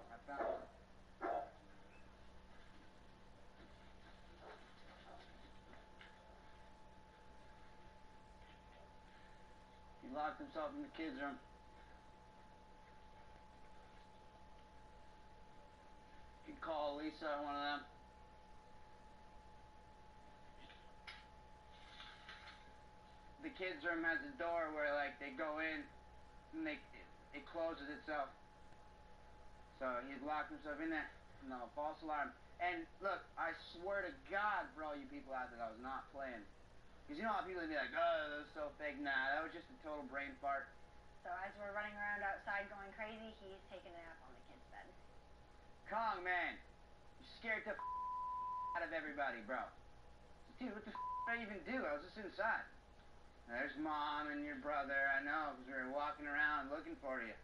Speaker 10: I found it. He locked himself in the kids' room. You can call Lisa or one of them. The kids' room has a door where, like, they go in and it closes itself. So he's locked himself in there. No, false alarm. And look, I swear to God for all you people out there, I was not playing. Because you know how people would be like, oh, that was so fake. Nah, that was just a total brain fart.
Speaker 11: So as we're running around outside going crazy, he's taking a nap on the kid's bed.
Speaker 10: Kong, man. You scared the out of everybody, bro. Dude, what the did I even do? I was just inside. There's Mom and your brother, I know, because we were walking around looking for you.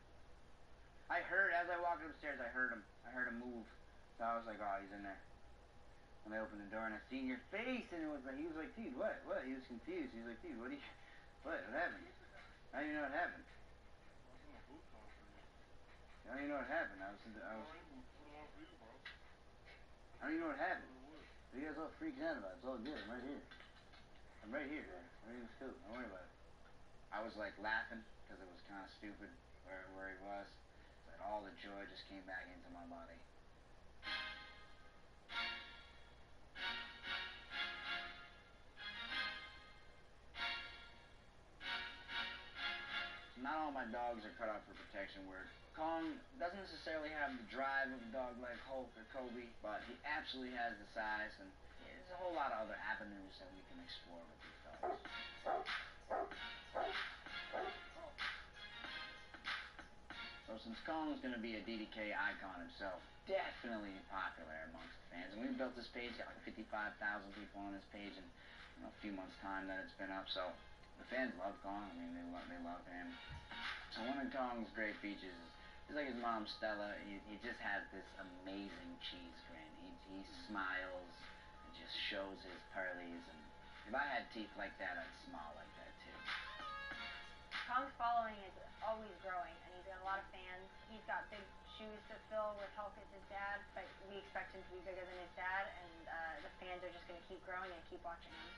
Speaker 10: I heard, as I walked upstairs, I heard him. I heard him move. So I was like, oh, he's in there. And I opened the door and I seen your face, and he was like, dude, what? He was confused. He was like, dude, what happened? I don't even know what happened. I don't even know what happened. I don't even know what happened. What are you guys all freaking out about? It's all good. I'm right here. I'm right here, man. Everything's cool. Don't worry about it. I was like laughing because it was kind of stupid where he was. But all the joy just came back into my body. Not all my dogs are cut out for protection work. Kong doesn't necessarily have the drive of a dog like Hulk or Kobe, but he absolutely has the size, and there's a whole lot of other avenues that we can explore with these dogs. So since Kong's going to be a DDK icon himself, definitely popular amongst the fans, and we built this page, got like 55,000 people on this page in a few months' time that it's been up, so the fans love Kong. I mean, they love him. So one of Kong's great features is he's like his mom Stella. He just has this amazing cheese grin. He smiles and just shows his pearlies, and if I had teeth like that, I'd smile like that too.
Speaker 11: Kong's following is always growing, and he's got a lot of fans. He's got big shoes to fill with Hulk as his dad, but we expect him to be bigger than his dad, and the fans are just going to keep growing and keep watching him.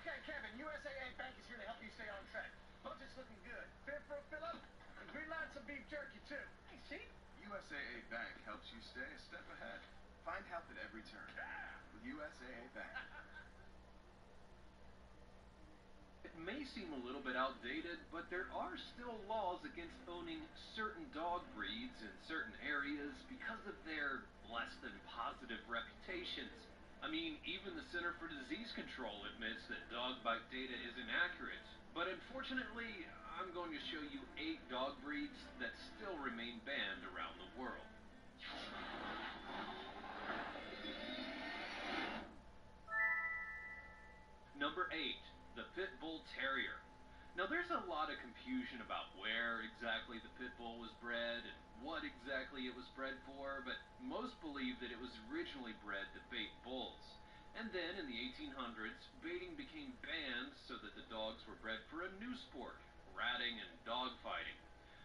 Speaker 8: Okay, Kevin, USAA Bank is here to help you stay on track. Budget's looking good. Fit for a fill-up? And green light some beef jerky, too. Hey, see?
Speaker 12: USAA Bank helps you stay a step ahead. Find help at every turn with USAA Bank.
Speaker 13: It may seem a little bit outdated, but there are still laws against owning certain dog breeds in certain areas because of their less than positive reputations. I mean, even the Center for Disease Control admits that dog bite data is inaccurate. But unfortunately, I'm going to show you 8 dog breeds that still remain banned around the world. Number 8, the Pit Bull Terrier. Now there's a lot of confusion about where exactly the Pit Bull was bred and what exactly it was bred for, but most believe that it was originally bred to bait bulls. And then in the 1800s, baiting became banned so that the dogs were bred for a new sport, ratting and dog fighting.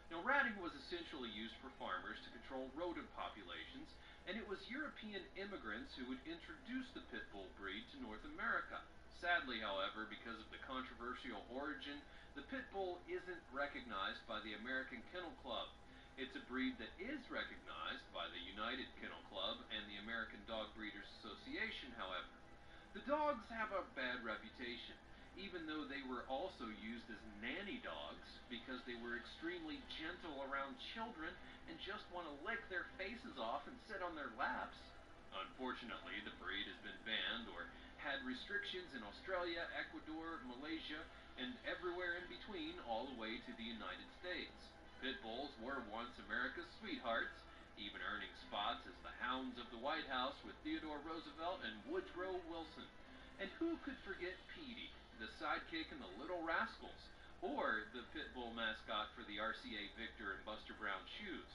Speaker 13: Now ratting was essentially used for farmers to control rodent populations, and it was European immigrants who would introduce the Pit Bull breed to North America. Sadly, however, because of the controversial origin, the Pit Bull isn't recognized by the American Kennel Club. It's a breed that is recognized by the United Kennel Club and the American Dog Breeders Association, however. The dogs have a bad reputation, even though they were also used as nanny dogs because they were extremely gentle around children and just want to lick their faces off and sit on their laps. Unfortunately, the breed has been banned or had restrictions in Australia, Ecuador, Malaysia, and everywhere in between, all the way to the United States. Pit bulls were once America's sweethearts, even earning spots as the hounds of the White House with Theodore Roosevelt and Woodrow Wilson. And who could forget Petey, the sidekick in the Little Rascals, or the pit bull mascot for the RCA Victor and Buster Brown shoes?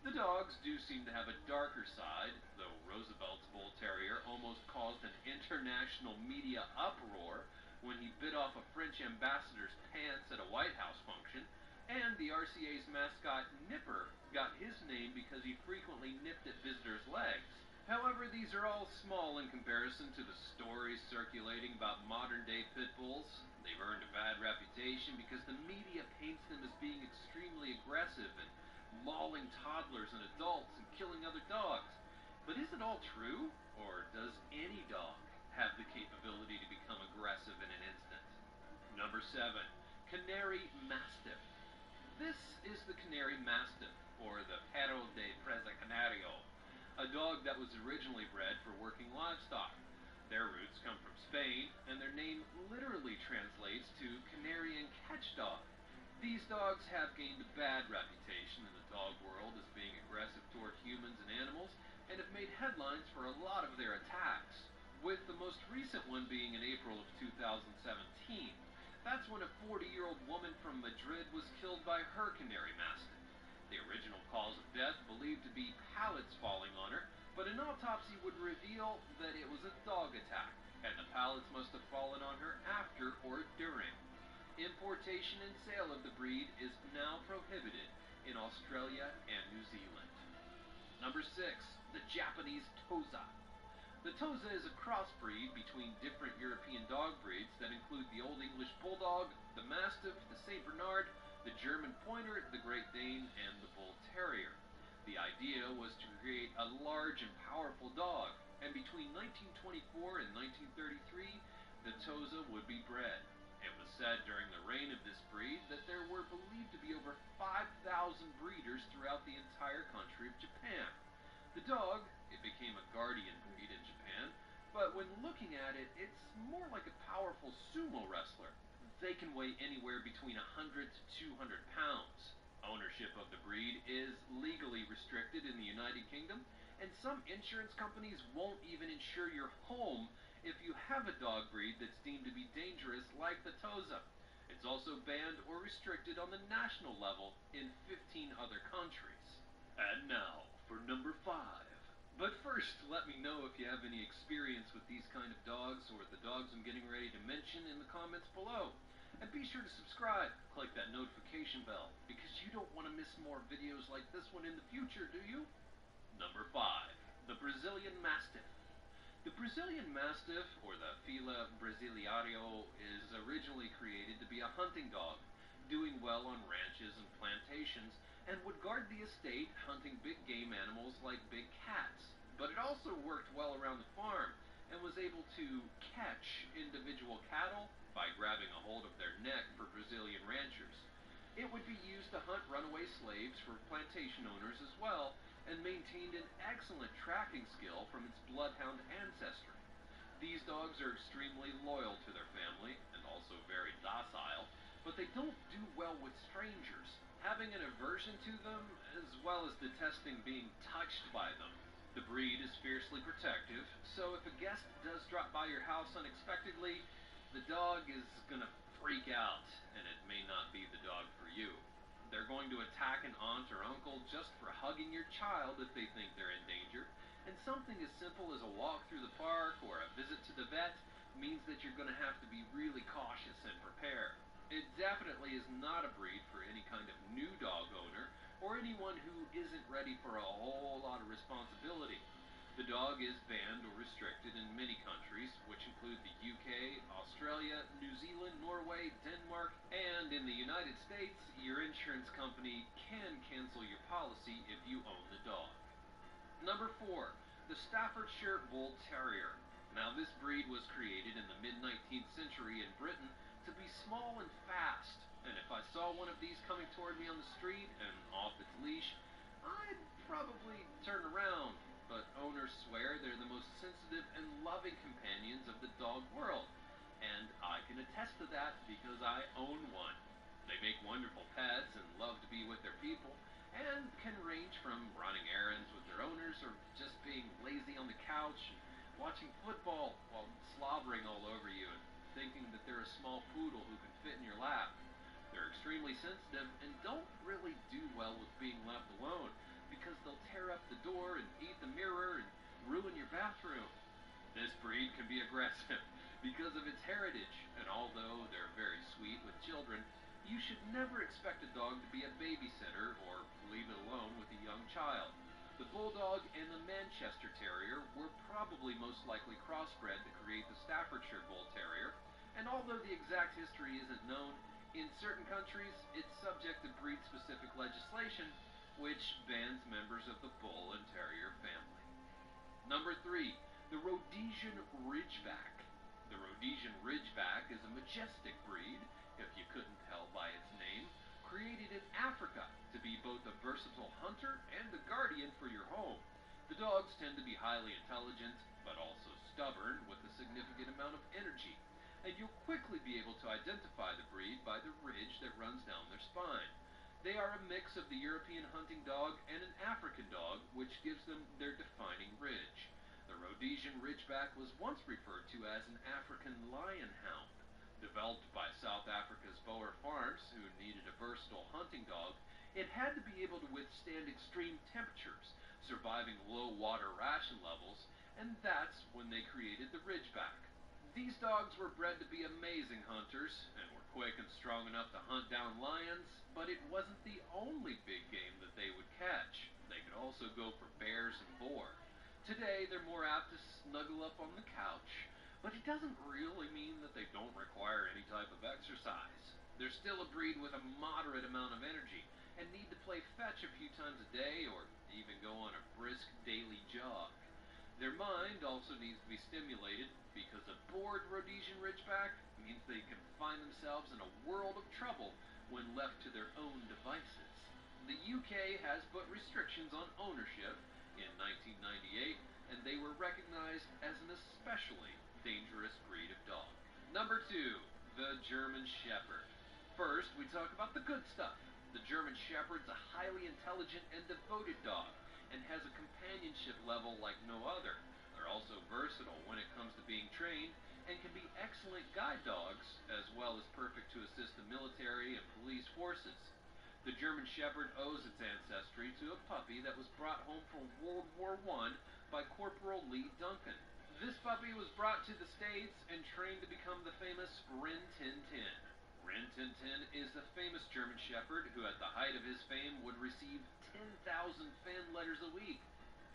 Speaker 13: The dogs do seem to have a darker side, though Roosevelt's Bull Terrier almost caused an international media uproar when he bit off a French ambassador's pants at a White House function, and the RCA's mascot Nipper got his name because he frequently nipped at visitors' legs. However, these are all small in comparison to the stories circulating about modern-day pit bulls. They've earned a bad reputation because the media paints them as being extremely aggressive and mauling toddlers and adults and killing other dogs. But is it all true? Or does any dog have the capability to become aggressive in an instant? Number 7. Canary Mastiff. This is the Canary Mastiff, or the Perro de Presa Canario, a dog that was originally bred for working livestock. Their roots come from Spain, and their name literally translates to canary and catch dog. These dogs have gained a bad reputation in the dog world as being aggressive toward humans and animals, and have made headlines for a lot of their attacks, with the most recent one being in April of 2017. That's when a 40-year-old woman from Madrid was killed by her Canary Mastiff. The original cause of death believed to be pallets falling on her, but an autopsy would reveal that it was a dog attack, and the pallets must have fallen on her after or during. Importation and sale of the breed is now prohibited in Australia and New Zealand. Number 6. The Japanese Tosa. The Tosa is a crossbreed between different European dog breeds that include the Old English Bulldog, the Mastiff, the St. Bernard, the German Pointer, the Great Dane, and the Bull Terrier. The idea was to create a large and powerful dog, and between 1924 and 1933, the Tosa would be bred. It was said during the reign of this breed that there were believed to be over 5,000 breeders throughout the entire country of Japan. The dog, it became a guardian breed in Japan, but when looking at it, it's more like a powerful sumo wrestler. They can weigh anywhere between 100 to 200 pounds. Ownership of the breed is legally restricted in the United Kingdom, and some insurance companies won't even insure your home if you have a dog breed that's deemed to be dangerous like the Tosa. It's also banned or restricted on the national level in 15 other countries. And now for number 5. But first, let me know if you have any experience with these kind of dogs or the dogs I'm getting ready to mention in the comments below. And be sure to subscribe, click that notification bell, because you don't want to miss more videos like this one in the future, do you? Number 5. The Brazilian Mastiff. The Brazilian Mastiff, or the Fila Brasileiro, is originally created to be a hunting dog, doing well on ranches and plantations, and would guard the estate, hunting big game animals like big cats. But it also worked well around the farm, and was able to catch individual cattle by grabbing a hold of their neck for Brazilian ranchers. It would be used to hunt runaway slaves for plantation owners as well, and maintained an excellent tracking skill from its bloodhound ancestry. These dogs are extremely loyal to their family, and also very docile, but they don't do well with strangers, having an aversion to them, as well as detesting being touched by them. The breed is fiercely protective, so if a guest does drop by your house unexpectedly, the dog is gonna freak out, and it may not be the dog for you. They're going to attack an aunt or uncle just for hugging your child if they think they're in danger, and something as simple as a walk through the park or a visit to the vet means that you're going to have to be really cautious and prepared. It definitely is not a breed for any kind of new dog owner or anyone who isn't ready for a whole lot of responsibility. The dog is banned or restricted in many countries, which include the UK, Australia, New Zealand, Norway, Denmark, and in the United States, your insurance company can cancel your policy if you own the dog. Number 4. The Staffordshire Bull Terrier. Now, this breed was created in the mid-19th century in Britain to be small and fast, and if I saw one of these coming toward me on the street and off its leash, I'd probably turn around, but owners swear they're the most sensitive and loving companions of the dog world, and I can attest to that because I own one. They make wonderful pets and love to be with their people, and can range from running errands with their owners or just being lazy on the couch and watching football while slobbering all over you and thinking that they're a small poodle who can fit in your lap. They're extremely sensitive and don't really do well with being left alone because they'll tear up the door and eat the mirror and ruin your bathroom. This breed can be aggressive because of its heritage, and although they're very sweet with children, you should never expect a dog to be a babysitter or leave it alone with a young child. The Bulldog and the Manchester Terrier were probably most likely crossbred to create the Staffordshire Bull Terrier, and although the exact history isn't known, in certain countries it's subject to breed-specific legislation, which bans members of the Bull and Terrier family. Number 3, the Rhodesian Ridgeback. The Rhodesian Ridgeback is a majestic breed, if you couldn't tell by its name, created in Africa to be both a versatile hunter and a guardian for your home. The dogs tend to be highly intelligent, but also stubborn with a significant amount of energy, and you'll quickly be able to identify the breed by the ridge that runs down their spine. They are a mix of the European hunting dog and an African dog, which gives them their defining ridge. The Rhodesian Ridgeback was once referred to as an African lion hound. Developed by South Africa's Boer farms, who needed a versatile hunting dog, it had to be able to withstand extreme temperatures, surviving low water ration levels, and that's when they created the Ridgeback. These dogs were bred to be amazing hunters, and were quick and strong enough to hunt down lions, but it wasn't the only big game that they would catch. They could also go for bears and boar. Today, they're more apt to snuggle up on the couch, but it doesn't really mean that they don't require any type of exercise. They're still a breed with a moderate amount of energy, and need to play fetch a few times a day, or even go on a brisk daily jog. Their mind also needs to be stimulated, because a bored Rhodesian Ridgeback means they can find themselves in a world of trouble when left to their own devices. The UK has put restrictions on ownership in 1998, and they were recognized as an especially dangerous breed of dog. Number 2, the German Shepherd. First, we talk about the good stuff. The German Shepherd's a highly intelligent and devoted dog, and has a companionship level like no other. They're also versatile when it comes to being trained, and can be excellent guide dogs, as well as perfect to assist the military and police forces. The German Shepherd owes its ancestry to a puppy that was brought home from World War I by Corporal Lee Duncan. This puppy was brought to the States and trained to become the famous Rin Tin Tin. Rin Tin Tin is the famous German Shepherd who at the height of his fame would receive 10,000 fan letters a week.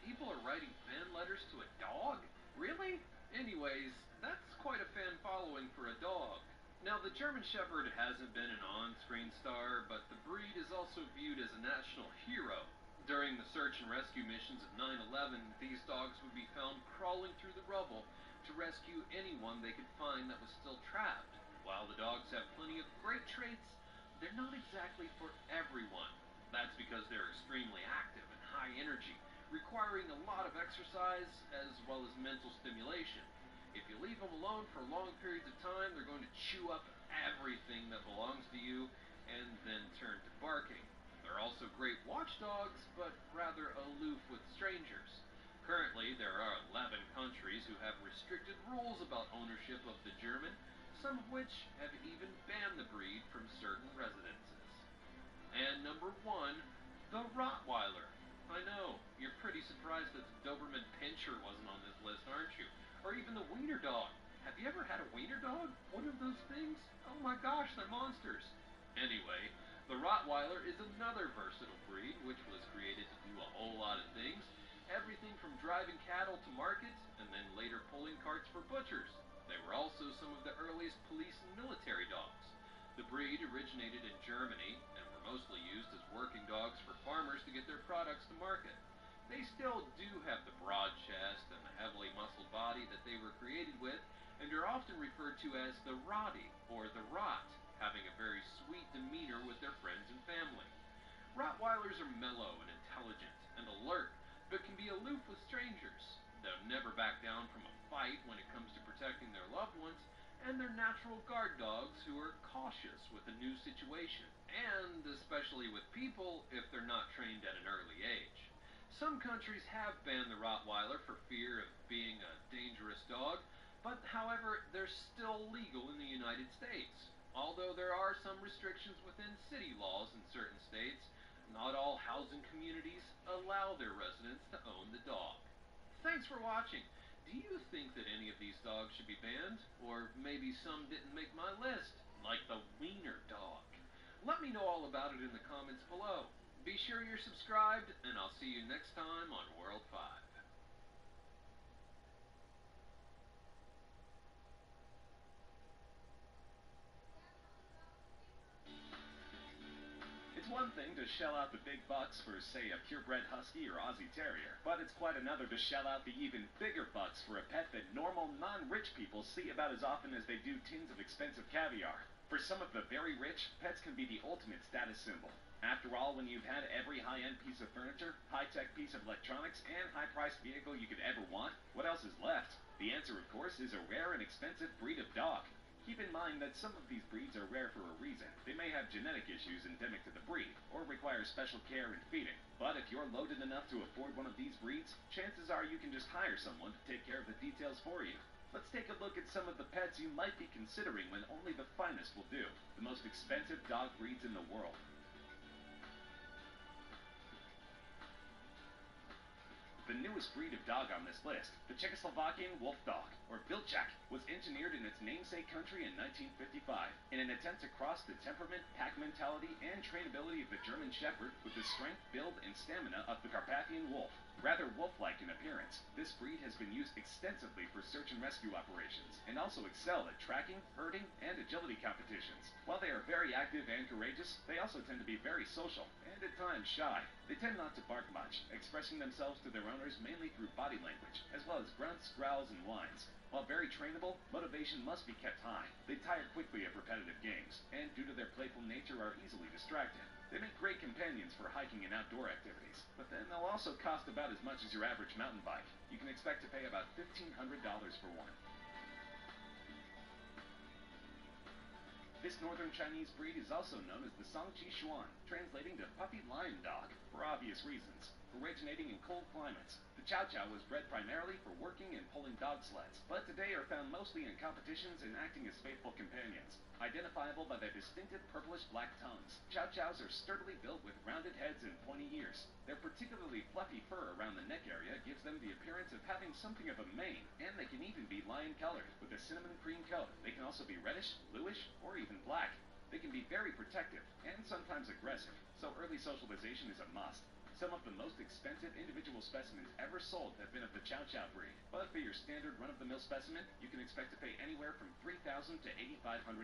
Speaker 13: People are writing fan letters to a dog? Really? Anyways, that's quite a fan following for a dog. Now, the German Shepherd hasn't been an on-screen star, but the breed is also viewed as a national hero. During the search and rescue missions of 9/11, these dogs would be found crawling through the rubble to rescue anyone they could find that was still trapped. While the dogs have plenty of great traits, they're not exactly for everyone. That's because they're extremely active and high energy, requiring a lot of exercise as well as mental stimulation. If you leave them alone for long periods of time, they're going to chew up everything that belongs to you and then turn to barking. They're also great watchdogs, but rather aloof with strangers. Currently, there are 11 countries who have restricted rules about ownership of the German, some of which have even banned the breed from certain residences. And number 1, the Rottweiler. I know, you're pretty surprised that the Doberman Pinscher wasn't on this list, aren't you? Or even the Wiener Dog. Have you ever had a Wiener Dog? One of those things? Oh my gosh, they're monsters. Anyway, the Rottweiler is another versatile breed which was created to do a whole lot of things. Everything from driving cattle to markets, and then later pulling carts for butchers. They were also some of the earliest police and military dogs. The breed originated in Germany, and were mostly used as working dogs for farmers to get their products to market. They still do have the broad chest and the heavily muscled body that they were created with, and are often referred to as the Rottie or the Rot, having a very sweet demeanor with their friends and family. Rottweilers are mellow and intelligent and alert, but can be aloof with strangers. They'll never back down from a fight when it comes to protecting their loved ones, and they're natural guard dogs who are cautious with a new situation, and especially with people if they're not trained at an early age. Some countries have banned the Rottweiler for fear of being a dangerous dog, but however, they're still legal in the United States. Although there are some restrictions within city laws in certain states, not all housing communities allow their residents to own the dog. Thanks for watching. Do you think that any of these dogs should be banned? Or maybe some didn't make my list, like the wiener dog? Let me know all about it in the comments below. Be sure you're subscribed, and I'll see you next time on World 5.
Speaker 12: It's one thing to shell out the big bucks for, say, a purebred husky or Aussie terrier, but it's quite another to shell out the even bigger bucks for a pet that normal, non-rich people see about as often as they do tins of expensive caviar. For some of the very rich, pets can be the ultimate status symbol. After all, when you've had every high-end piece of furniture, high-tech piece of electronics, and high-priced vehicle you could ever want, what else is left? The answer, of course, is a rare and expensive breed of dog. Keep in mind that some of these breeds are rare for a reason. They may have genetic issues endemic to the breed, or require special care and feeding. But if you're loaded enough to afford one of these breeds, chances are you can just hire someone to take care of the details for you. Let's take a look at some of the pets you might be considering when only the finest will do. The most expensive dog breeds in the world. The newest breed of dog on this list, the Czechoslovakian Wolf Dog, or Vilcek, was engineered in its namesake country in 1955 in an attempt to cross the temperament, pack mentality, and trainability of the German Shepherd with the strength, build, and stamina of the Carpathian Wolf. Rather wolf-like in appearance, this breed has been used extensively for search and rescue operations, and also excel at tracking, herding, and agility competitions. While they are very active and courageous, they also tend to be very social, and at times shy. They tend not to bark much, expressing themselves to their owners mainly through body language, as well as grunts, growls, and whines. While very trainable, motivation must be kept high. They tire quickly of repetitive games, and due to their playful nature are easily distracted. They make great companions for hiking and outdoor activities, but then they'll also cost about as much as your average mountain bike. You can expect to pay about $1,500 for one. This northern Chinese breed is also known as the Songqi Xuan, translating to puppy lion dog, for obvious reasons. Originating in cold climates, the Chow Chow was bred primarily for working and pulling dog sleds, but today are found mostly in competitions and acting as faithful companions. Identifiable by their distinctive purplish-black tongues, Chow Chows are sturdily built with rounded heads and pointy ears. Their particularly fluffy fur around the neck area gives them the appearance of having something of a mane, and they can even be lion-colored, with a cinnamon cream coat. They can also be reddish, bluish, or even black. They can be very protective, and sometimes aggressive, so early socialization is a must. Some of the most expensive individual specimens ever sold have been of the Chow Chow breed, but for your standard run-of-the-mill specimen, you can expect to pay anywhere from $3,000 to $8,500.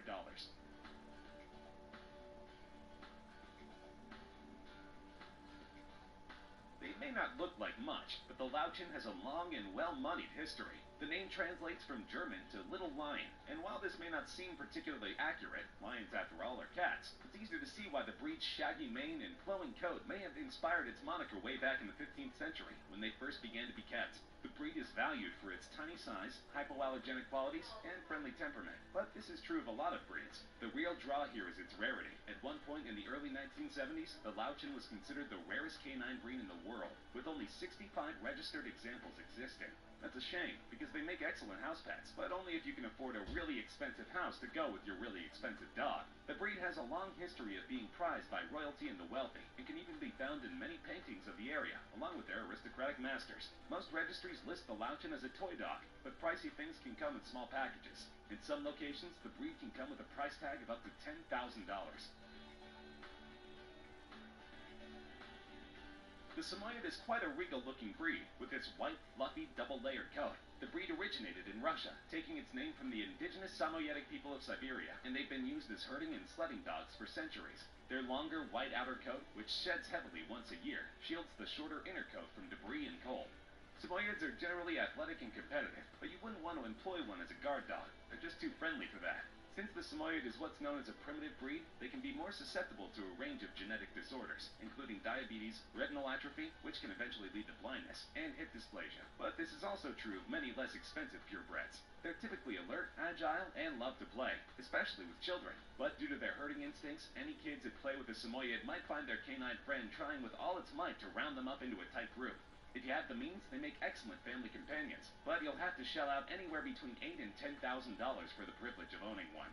Speaker 12: They may not look like much, but the Laotian has a long and well-moneyed history. The name translates from German to little lion, and while this may not seem particularly accurate, lions after all are cats, it's easier to see why the breed's shaggy mane and flowing coat may have inspired its moniker way back in the 15th century, when they first began to be kept. The breed is valued for its tiny size, hypoallergenic qualities, and friendly temperament, but this is true of a lot of breeds. The real draw here is its rarity. At one point in the early 1970s, the Laotian was considered the rarest canine breed in the world, with only 65 registered examples existing. That's a shame, because they make excellent house pets, but only if you can afford a really expensive house to go with your really expensive dog. The breed has a long history of being prized by royalty and the wealthy, and can even be found in many paintings of the area, along with their aristocratic masters. Most registries list the Laotian as a toy dog, but pricey things can come in small packages. In some locations, the breed can come with a price tag of up to $10,000. The Samoyed is quite a regal-looking breed, with its white, fluffy, double-layered coat. The breed originated in Russia, taking its name from the indigenous Samoyedic people of Siberia, and they've been used as herding and sledding dogs for centuries. Their longer, white outer coat, which sheds heavily once a year, shields the shorter inner coat from debris and cold. Samoyeds are generally athletic and competitive, but you wouldn't employ one as a guard dog. They're just too friendly for that. Since the Samoyed is what's known as a primitive breed, they can be more susceptible to a range of genetic disorders, including diabetes, retinal atrophy, which can eventually lead to blindness, and hip dysplasia. But this is also true of many less expensive purebreds. They're typically alert, agile, and love to play, especially with children. But due to their herding instincts, any kids that play with a Samoyed might find their canine friend trying with all its might to round them up into a tight group. If you have the means, they make excellent family companions, but you'll have to shell out anywhere between $8,000 and $10,000 for the privilege of owning one.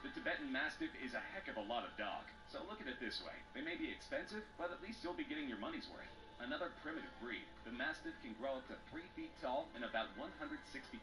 Speaker 12: The Tibetan Mastiff is a heck of a lot of dog, so look at it this way. They may be expensive, but at least you'll be getting your money's worth. Another primitive breed, the Mastiff can grow up to 3 feet tall and about 160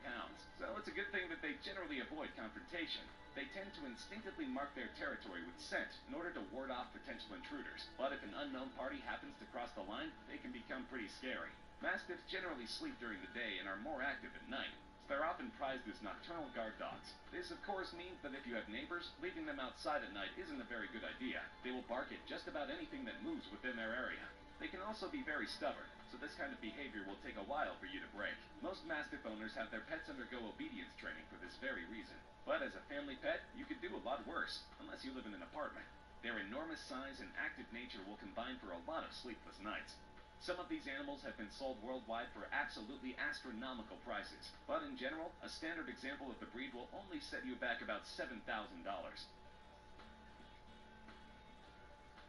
Speaker 12: pounds, so it's a good thing that they generally avoid confrontation. They tend to instinctively mark their territory with scent in order to ward off potential intruders, but if an unknown party happens to cross the line, they can become pretty scary. Mastiffs generally sleep during the day and are more active at night, so they're often prized as nocturnal guard dogs. This, of course, means that if you have neighbors, leaving them outside at night isn't a very good idea. They will bark at just about anything that moves within their area. They can also be very stubborn, so this kind of behavior will take a while for you to break. Most Mastiff owners have their pets undergo obedience training for this very reason. But as a family pet, you could do a lot worse, unless you live in an apartment. Their enormous size and active nature will combine for a lot of sleepless nights. Some of these animals have been sold worldwide for absolutely astronomical prices, but in general, a standard example of the breed will only set you back about $7,000.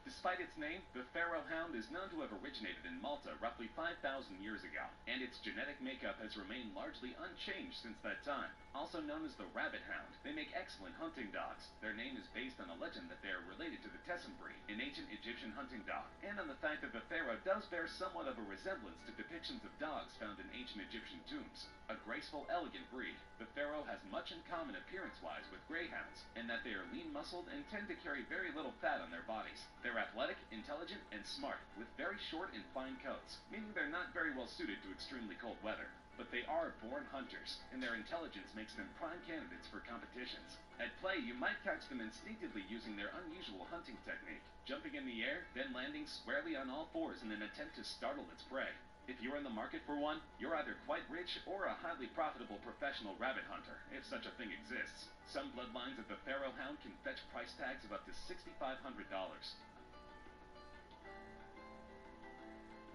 Speaker 12: Despite its name, the Pharaoh Hound is known to have originated in Malta roughly 5,000 years ago, and its genetic makeup has remained largely unchanged since that time. Also known as the Rabbit Hound, they make excellent hunting dogs. Their name is based on a legend that they are related to the Tessem breed, an ancient Egyptian hunting dog, and on the fact that the Pharaoh does bear somewhat of a resemblance to depictions of dogs found in ancient Egyptian tombs. A graceful, elegant breed, the Pharaoh has much in common appearance-wise with greyhounds, in that they are lean-muscled and tend to carry very little fat on their bodies. They're athletic, intelligent, and smart, with very short and fine coats, meaning they're not very well suited to extremely cold weather. But they are born hunters, and their intelligence makes them prime candidates for competitions. At play, you might catch them instinctively using their unusual hunting technique, jumping in the air, then landing squarely on all fours in an attempt to startle its prey. If you're in the market for one, you're either quite rich or a highly profitable professional rabbit hunter, if such a thing exists. Some bloodlines of the Pharaoh Hound can fetch price tags of up to $6,500.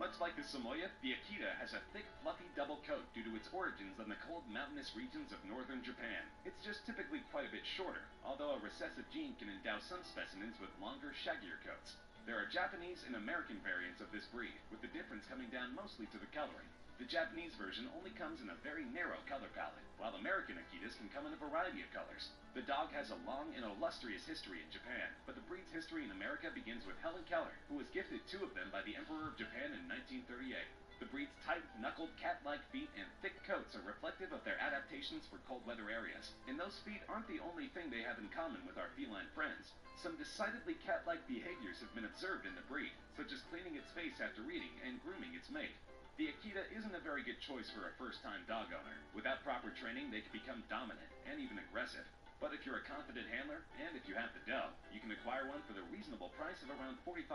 Speaker 12: Much like the Samoyed, the Akita has a thick, fluffy double coat due to its origins in the cold mountainous regions of northern Japan. It's just typically quite a bit shorter, although a recessive gene can endow some specimens with longer, shaggier coats. There are Japanese and American variants of this breed, with the difference coming down mostly to the coloring. The Japanese version only comes in a very narrow color palette, while American Akitas can come in a variety of colors. The dog has a long and illustrious history in Japan, but the breed's history in America begins with Helen Keller, who was gifted 2 of them by the Emperor of Japan in 1938. The breed's tight, knuckled, cat-like feet and thick coats are reflective of their adaptations for cold weather areas. And those feet aren't the only thing they have in common with our feline friends. Some decidedly cat-like behaviors have been observed in the breed, such as cleaning its face after eating and grooming its mate. The Akita isn't a very good choice for a first-time dog owner. Without proper training, they can become dominant and even aggressive. But if you're a confident handler, and if you have the dough, you can acquire one for the reasonable price of around $4,500.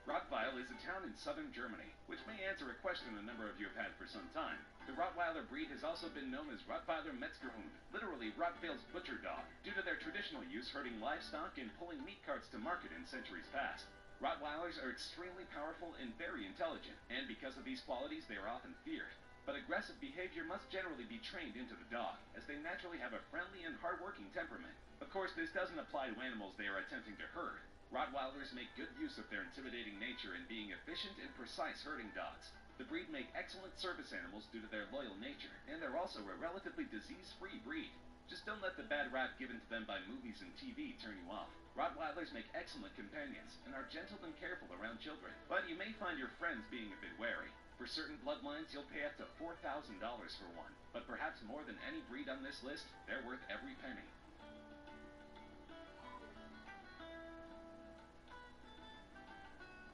Speaker 12: Rottweil is a town in southern Germany, which may answer a question a number of you have had for some time. The Rottweiler breed has also been known as Rottweiler Metzgerhund, literally Rottweil's butcher dog, due to their traditional use herding livestock and pulling meat carts to market in centuries past. Rottweilers are extremely powerful and very intelligent, and because of these qualities they are often feared. But aggressive behavior must generally be trained into the dog, as they naturally have a friendly and hardworking temperament. Of course, this doesn't apply to animals they are attempting to herd. Rottweilers make good use of their intimidating nature in being efficient and precise herding dogs. The breed make excellent service animals due to their loyal nature, and they're also a relatively disease-free breed. Just don't let the bad rap given to them by movies and TV turn you off. Rottweilers make excellent companions, and are gentle and careful around children, but you may find your friends being a bit wary. For certain bloodlines, you'll pay up to $4,000 for one, but perhaps more than any breed on this list, they're worth every penny.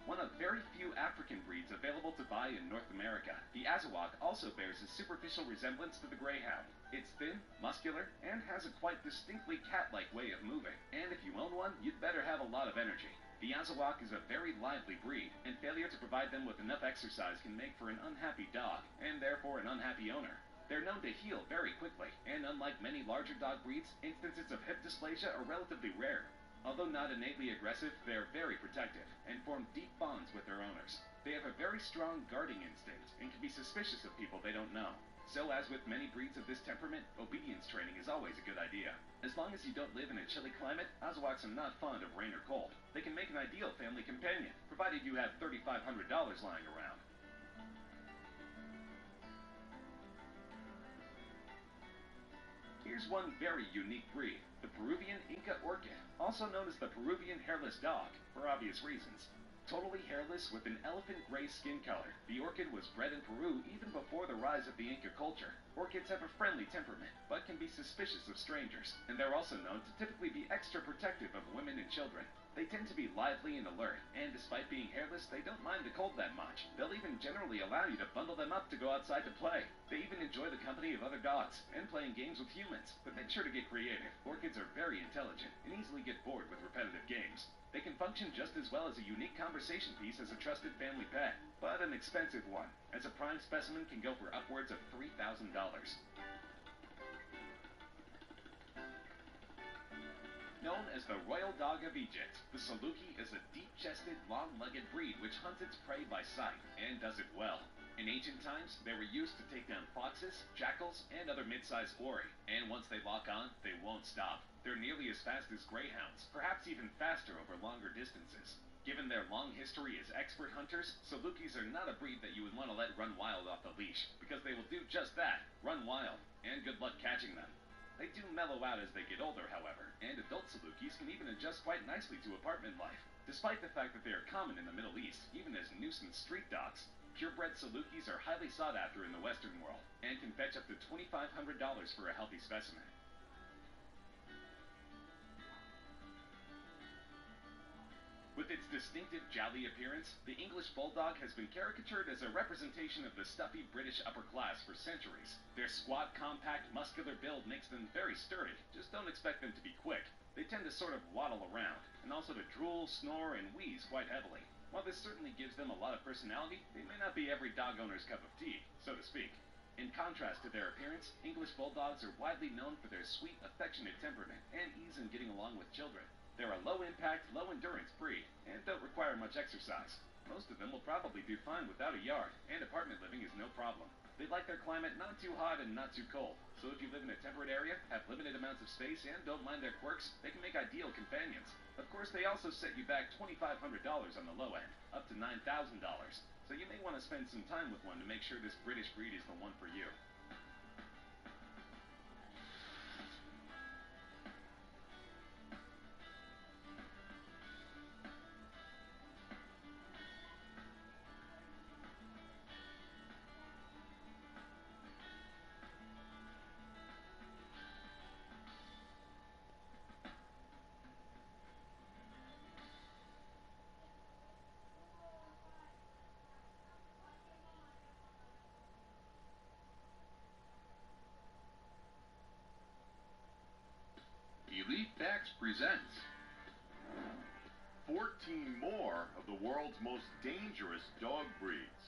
Speaker 12: One of very few African breeds available to buy in North America, the Azawak also bears a superficial resemblance to the Greyhound. It's thin, muscular, and has a quite distinctly cat-like way of moving. And if you own one, you'd better have a lot of energy. The Azawak is a very lively breed, and failure to provide them with enough exercise can make for an unhappy dog, and therefore an unhappy owner. They're known to heal very quickly, and unlike many larger dog breeds, instances of hip dysplasia are relatively rare. Although not innately aggressive, they are very protective, and form deep bonds with their owners. They have a very strong guarding instinct, and can be suspicious of people they don't know. So, as with many breeds of this temperament, obedience training is always a good idea. As long as you don't live in a chilly climate, Azawaks are not fond of rain or cold. They can make an ideal family companion, provided you have $3,500 lying around. Here's one very unique breed, the Peruvian Inca Orchid, also known as the Peruvian hairless dog, for obvious reasons. Totally hairless with an elephant gray skin color, the orchid was bred in Peru even before the rise of the Inca culture. Orchids have a friendly temperament, but can be suspicious of strangers, and they're also known to typically be extra protective of women and children. They tend to be lively and alert, and despite being hairless, they don't mind the cold that much. They'll even generally allow you to bundle them up to go outside to play. They even enjoy the company of other dogs, and playing games with humans, but make sure to get creative. Orchids are very intelligent, and easily get bored with repetitive games. They can function just as well as a unique conversation piece as a trusted family pet, but an expensive one, as a prime specimen can go for upwards of $3,000. Known as the Royal Dog of Egypt, the Saluki is a deep-chested, long-legged breed which hunts its prey by sight, and does it well. In ancient times, they were used to take down foxes, jackals, and other mid-sized quarry, and once they lock on, they won't stop. They're nearly as fast as greyhounds, perhaps even faster over longer distances. Given their long history as expert hunters, Salukis are not a breed that you would want to let run wild off the leash, because they will do just that, run wild, and good luck catching them. They do mellow out as they get older, however, and adult Salukis can even adjust quite nicely to apartment life. Despite the fact that they are common in the Middle East, even as nuisance street dogs, purebred Salukis are highly sought after in the Western world, and can fetch up to $2,500 for a healthy specimen. With its distinctive jowly appearance, the English Bulldog has been caricatured as a representation of the stuffy British upper class for centuries. Their squat, compact, muscular build makes them very sturdy, just don't expect them to be quick. They tend to sort of waddle around, and also to drool, snore, and wheeze quite heavily. While this certainly gives them a lot of personality, they may not be every dog owner's cup of tea, so to speak. In contrast to their appearance, English Bulldogs are widely known for their sweet, affectionate temperament and ease in getting along with children. They're a low-impact, low-endurance breed, and don't require much exercise. Most of them will probably do fine without a yard, and apartment living is no problem. They like their climate not too hot and not too cold, so if you live in a temperate area, have limited amounts of space, and don't mind their quirks, they can make ideal companions. Of course, they also set you back $2,500 on the low end, up to $9,000, so you may want to spend some time with one to make sure this British breed is the one for you.
Speaker 14: Elite Pets presents 14 more of the world's most dangerous dog breeds.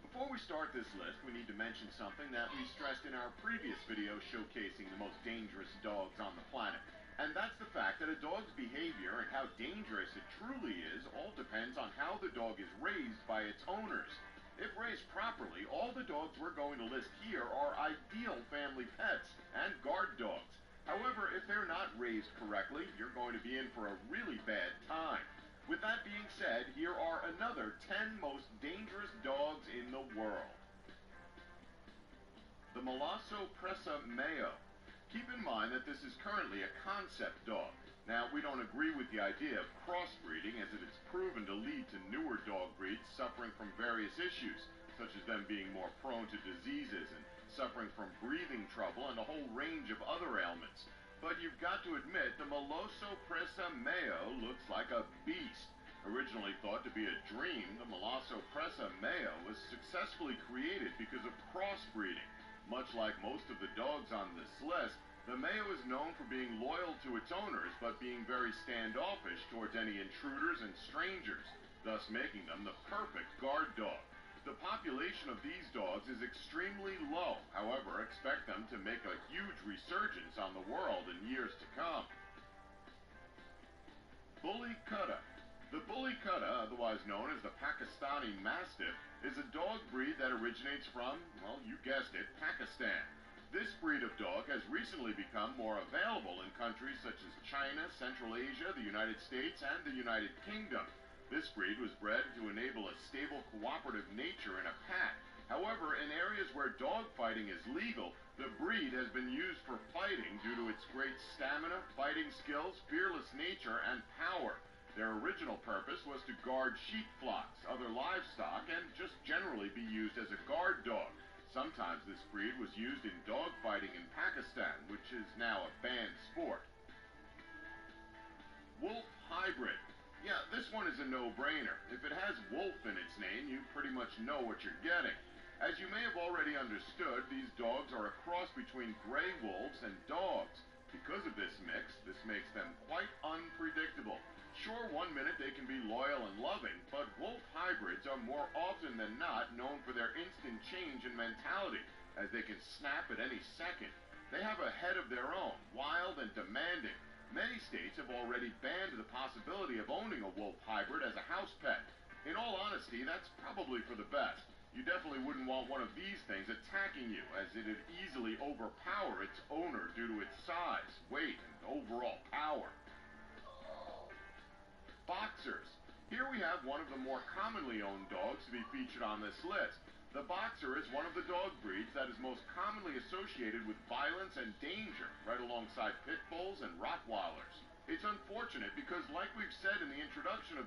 Speaker 14: Before we start this list, we need to mention something that we stressed in our previous video showcasing the most dangerous dogs on the planet. And that's the fact that a dog's behavior and how dangerous it truly is all depends on how the dog is raised by its owners. If raised properly, all the dogs we're going to list here are ideal family pets and guard dogs. However, if they're not raised correctly, you're going to be in for a really bad time. With that being said, here are another 10 most dangerous dogs in the world. The Malasso Presa Mayo. Keep in mind that this is currently a concept dog. Now, we don't agree with the idea of crossbreeding, as it is proven to lead to newer dog breeds suffering from various issues, such as them being more prone to diseases and suffering from breathing trouble and a whole range of other ailments. But you've got to admit, the Malasso Presa Mayo looks like a beast. Originally thought to be a dream, the Malasso Presa Mayo was successfully created because of crossbreeding. Much like most of the dogs on this list, The Mayo is known for being loyal to its owners, but being very standoffish towards any intruders and strangers, thus making them the perfect guard dog. The population of these dogs is extremely low, however, expect them to make a huge resurgence on the world in years to come. Bully Kutta. The Bully Kutta, otherwise known as the Pakistani Mastiff, is a dog breed that originates from, well, you guessed it, Pakistan. This breed of dog has recently become more available in countries such as China, Central Asia, the United States, and the United Kingdom. This breed was bred to enable a stable, cooperative nature in a pack. However, in areas where dog fighting is legal, the breed has been used for fighting due to its great stamina, fighting skills, fearless nature, and power. Their original purpose was to guard sheep flocks, other livestock, and just generally be used as a guard dog. Sometimes this breed was used in dog fighting in Pakistan, which is now a banned sport. Wolf Hybrid. Yeah, this one is a no-brainer. If it has wolf in its name, you pretty much know what you're getting. As you may have already understood, these dogs are a cross between gray wolves and dogs. Because of this mix, this makes them quite unpredictable. Sure, one minute they can be loyal and loving, but wolf hybrids are more often than not known for their instant change in mentality, as they can snap at any second. They have a head of their own, wild and demanding. Many states have already banned the possibility of owning a wolf hybrid as a house pet. In all honesty, that's probably for the best. You definitely wouldn't want one of these things attacking you, as it'd easily overpower its owner due to its size, weight, and overall power. Boxers. Here we have one of the more commonly owned dogs to be featured on this list. The Boxer is one of the dog breeds that is most commonly associated with violence and danger, right alongside pit bulls and Rottweilers. It's unfortunate because, like we've said in the introduction of